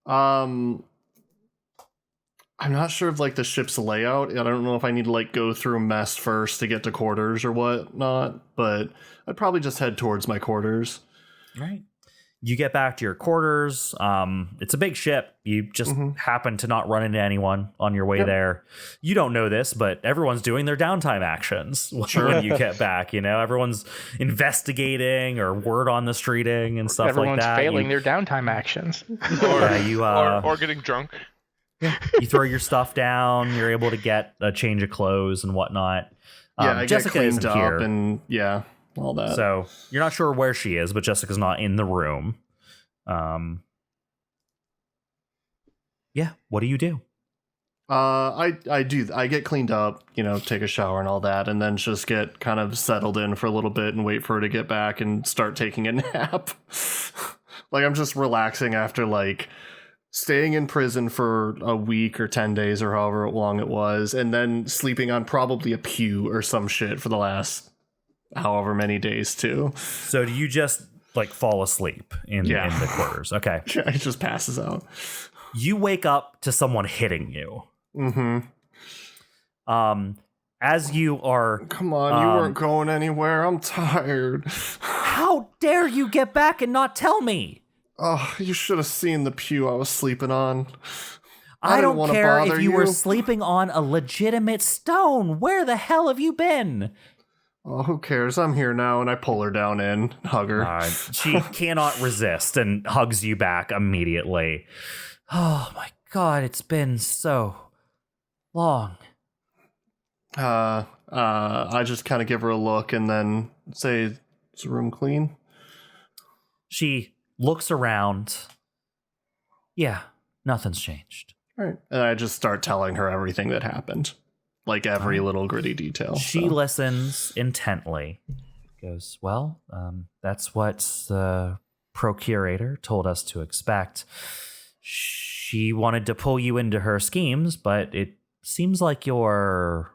I'm not sure of the ship's layout. I don't know if I need to go through mess first to get to quarters or whatnot, but I'd probably just head towards my quarters. Right. You get back to your quarters. It's a big ship. You just happen to not run into anyone on your way there. You don't know this, but everyone's doing their downtime actions when you get back. Everyone's investigating or word on the streeting and stuff Everyone's like that. Failing their downtime actions. or getting drunk. You throw your stuff down. You're able to get a change of clothes and whatnot. I Jessica get cleaned isn't up here. And all that. So you're not sure where she is, but Jessica's not in the room. What do you do? I get cleaned up, take a shower and all that, and then just get kind of settled in for a little bit and wait for her to get back and start taking a nap. I'm just relaxing after staying in prison for a week or 10 days or however long it was, and then sleeping on probably a pew or some shit for the last however many days too. So do you just fall asleep in the quarters? Okay. Yeah, he just passes out. You wake up to someone hitting you. As you are... Come on, you weren't going anywhere. I'm tired. How dare you get back and not tell me? Oh, you should have seen the pew I was sleeping on. I don't care if you were sleeping on a legitimate stone. Where the hell have you been? Oh, who cares? I'm here now, and I pull her down in, hug her. She cannot resist and hugs you back immediately. Oh my God, it's been so long. I just kind of give her a look and then say, "Is the room clean?" She looks around. Yeah, nothing's changed. All right. And I just start telling her everything that happened. Like every little gritty detail. She listens intently. Goes, well, that's what the procurator told us to expect. She wanted to pull you into her schemes, but it seems like you're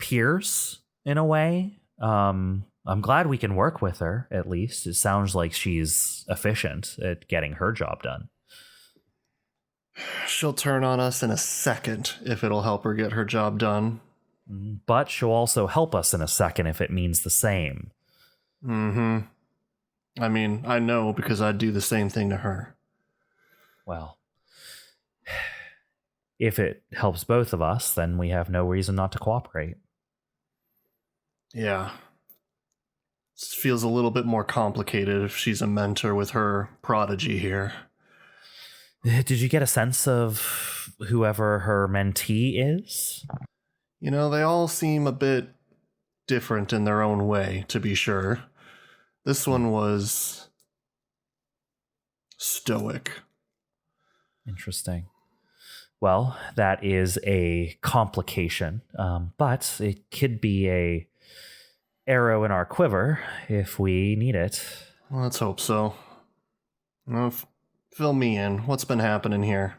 peers in a way. I'm glad we can work with her, at least. It sounds like she's efficient at getting her job done. She'll turn on us in a second if it'll help her get her job done. But she'll also help us in a second if it means the same. Mm-hmm. I mean, I know because I'd do the same thing to her. Well, if it helps both of us, then we have no reason not to cooperate. Yeah. This feels a little bit more complicated if she's a mentor with her prodigy here. Did you get a sense of whoever her mentee is? You know, they all seem a bit different in their own way, to be sure. This one was stoic. Interesting. Well, that is a complication, but it could be a arrow in our quiver if we need it. Well, let's hope so. Well, fill me in. What's been happening here?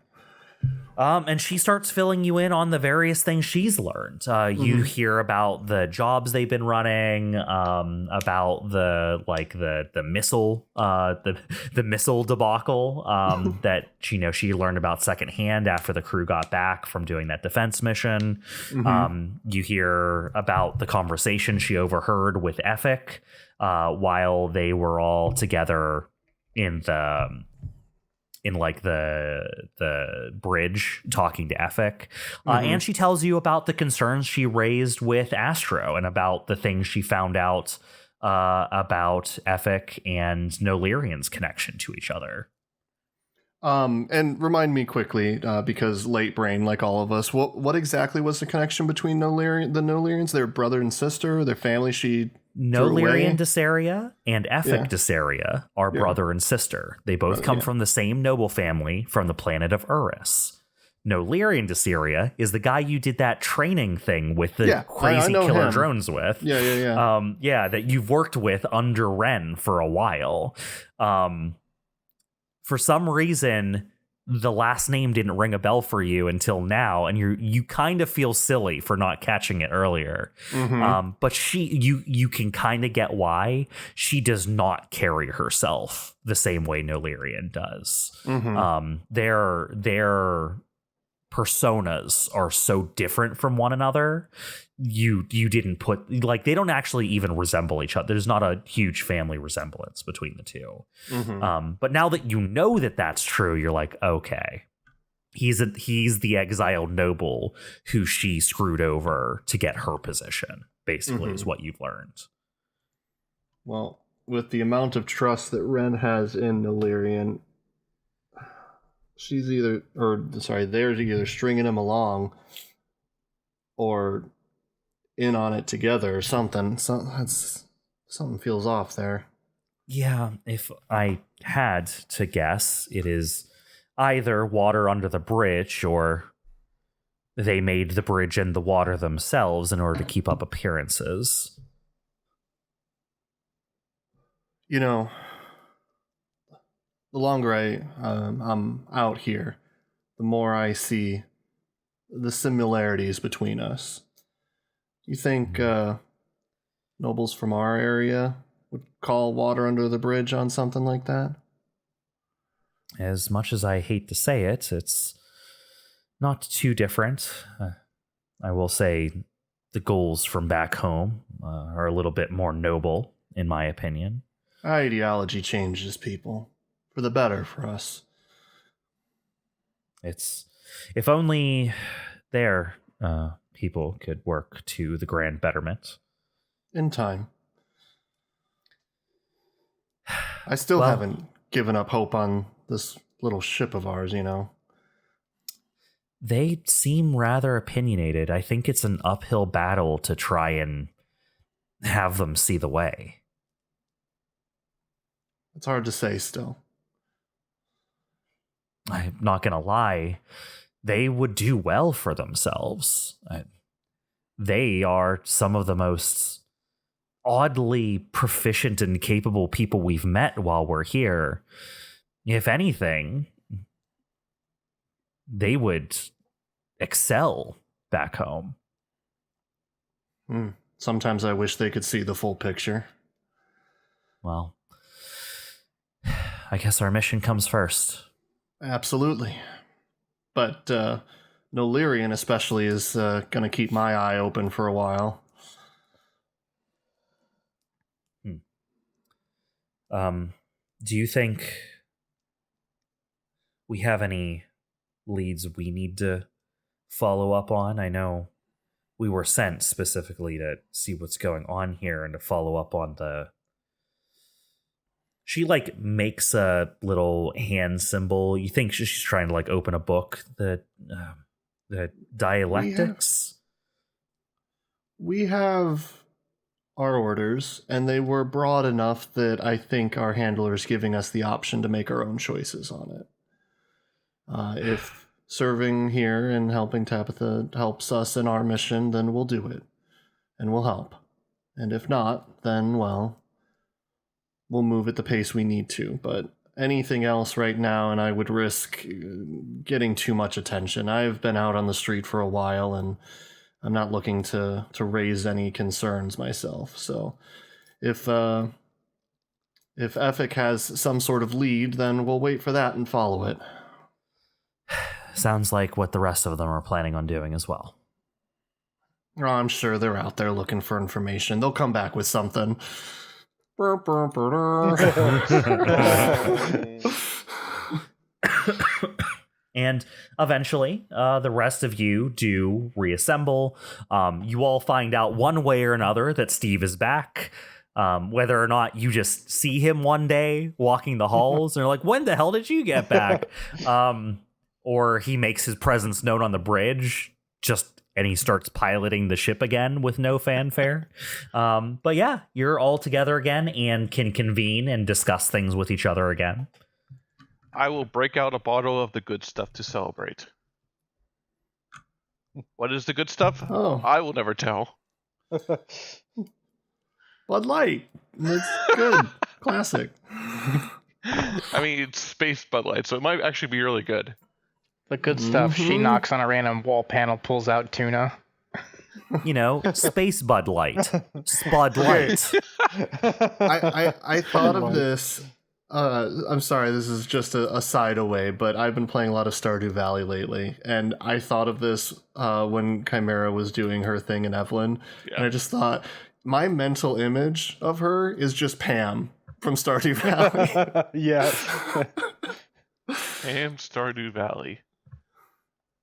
And she starts filling you in on the various things she's learned. You hear about the jobs they've been running, about the missile, the missile debacle that she learned about secondhand after the crew got back from doing that defense mission. You hear about the conversation she overheard with Ethic while they were all together in the bridge talking to Ethic. And she tells you about the concerns she raised with Astro and about the things she found out about Ethic and Nolarian's connection to each other. And remind me quickly, because late brain, like all of us, what exactly was the connection between the Nolarians? Their brother and sister, their family she Nolarian Dysaria and Ethic Dysaria are brother and sister. They both come from the same noble family from the planet of Urus. Nolarian Dysaria is the guy you did that training thing with the crazy killer him. Drones with. Yeah. That you've worked with under Ren for a while. For some reason, the last name didn't ring a bell for you until now, and you kind of feel silly for not catching it earlier. But you can kind of get why. She does not carry herself the same way Nolarian does. Their personas are so different from one another. You didn't put, like, they don't actually even resemble each other. There's not a huge family resemblance between the two. But now that you know that that's true, you're like, okay, he's the exiled noble who she screwed over to get her position, basically, is what you've learned. Well, with the amount of trust that Ren has in Nolarian, they're either stringing him along or in on it together or something. Something feels off there. Yeah, if I had to guess, it is either water under the bridge or they made the bridge and the water themselves in order to keep up appearances. You know, the longer I'm out here, the more I see the similarities between us. You think nobles from our area would call water under the bridge on something like that? As much as I hate to say it, it's not too different. I will say the goals from back home are a little bit more noble, in my opinion. Ideology changes people. For the better for us. It's, if only there people could work to the grand betterment. In time. I still haven't given up hope on this little ship of ours, you know. They seem rather opinionated. I think it's an uphill battle to try and have them see the way. It's hard to say still. I'm not going to lie. They would do well for themselves. They are some of the most oddly proficient and capable people we've met while we're here. If anything, they would excel back home. Sometimes I wish they could see the full picture. Well, I guess our mission comes first. Absolutely. But Nolirian especially is going to keep my eye open for a while. Do you think we have any leads we need to follow up on? I know we were sent specifically to see what's going on here and to follow up on the... She, makes a little hand symbol. You think she's trying to, open a book. The dialectics? We have our orders, and they were broad enough that I think our handler is giving us the option to make our own choices on it. If serving here and helping Tabitha helps us in our mission, then we'll do it. And we'll help. And if not, then, well, we'll move at the pace we need to. But anything else right now, and I would risk getting too much attention. I've been out on the street for a while, and I'm not looking to raise any concerns myself. So if Effic has some sort of lead, then we'll wait for that and follow it. Sounds like what the rest of them are planning on doing as well. Oh, I'm sure they're out there looking for information. They'll come back with something. And eventually, the rest of you do reassemble. You all find out one way or another that Steve is back. Whether or not you just see him one day walking the halls and are like, when the hell did you get back? Or he makes his presence known on the bridge, and he starts piloting the ship again with no fanfare. But yeah, you're all together again and can convene and discuss things with each other again. I will break out a bottle of the good stuff to celebrate. What is the good stuff? Oh. I will never tell. Bud Light. It's good. Classic. I mean, it's space Bud Light, so it might actually be really good. The good stuff. She knocks on a random wall panel, pulls out tuna. Space Bud Light. Spud Light. I thought of this. I'm sorry, this is just a side away, but I've been playing a lot of Stardew Valley lately, and I thought of this when Chimera was doing her thing in Evelene, and I just thought, my mental image of her is just Pam from Stardew Valley. Yeah. Pam Stardew Valley.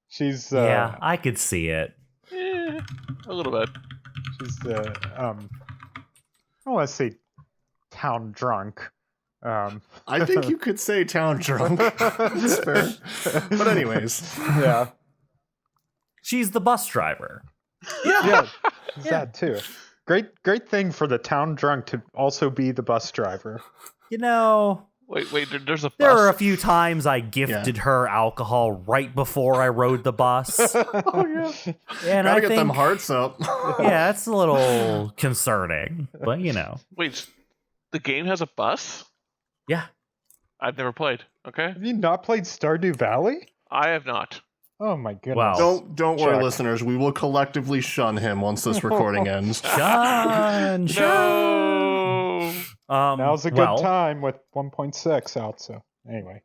She's yeah, I could see it. A little bit. She's I don't want to say town drunk. I think you could say town drunk. That's fair. But anyways. Yeah. She's the bus driver. Yeah. That too. Great thing for the town drunk to also be the bus driver. Wait, there's a bus. There are a few times I gifted her alcohol right before I rode the bus. Oh, yeah. And Gotta get them hearts up. Yeah, it's a little concerning, but Wait, the game has a bus? Yeah. I've never played. Okay. Have you not played Stardew Valley? I have not. Oh my goodness. Wow. Don't worry, listeners. We will collectively shun him once this recording ends. Shun! No! Now's a good time with 1.6 out, so anyway.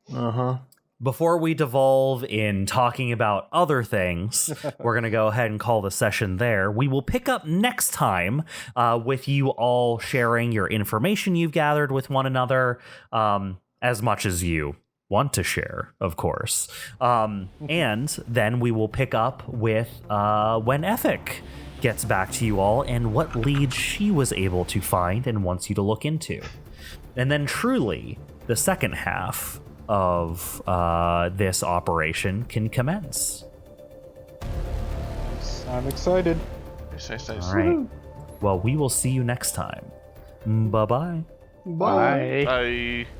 Before we devolve in talking about other things, we're going to go ahead and call the session there. We will pick up next time with you all sharing your information you've gathered with one another, as much as you want to share, of course. And then we will pick up with when Ethic gets back to you all and what leads she was able to find and wants you to look into. And then truly, the second half of this operation can commence. I'm excited. Nice. All right. Well, we will see you next time. Bye-bye. Bye. Bye. Bye.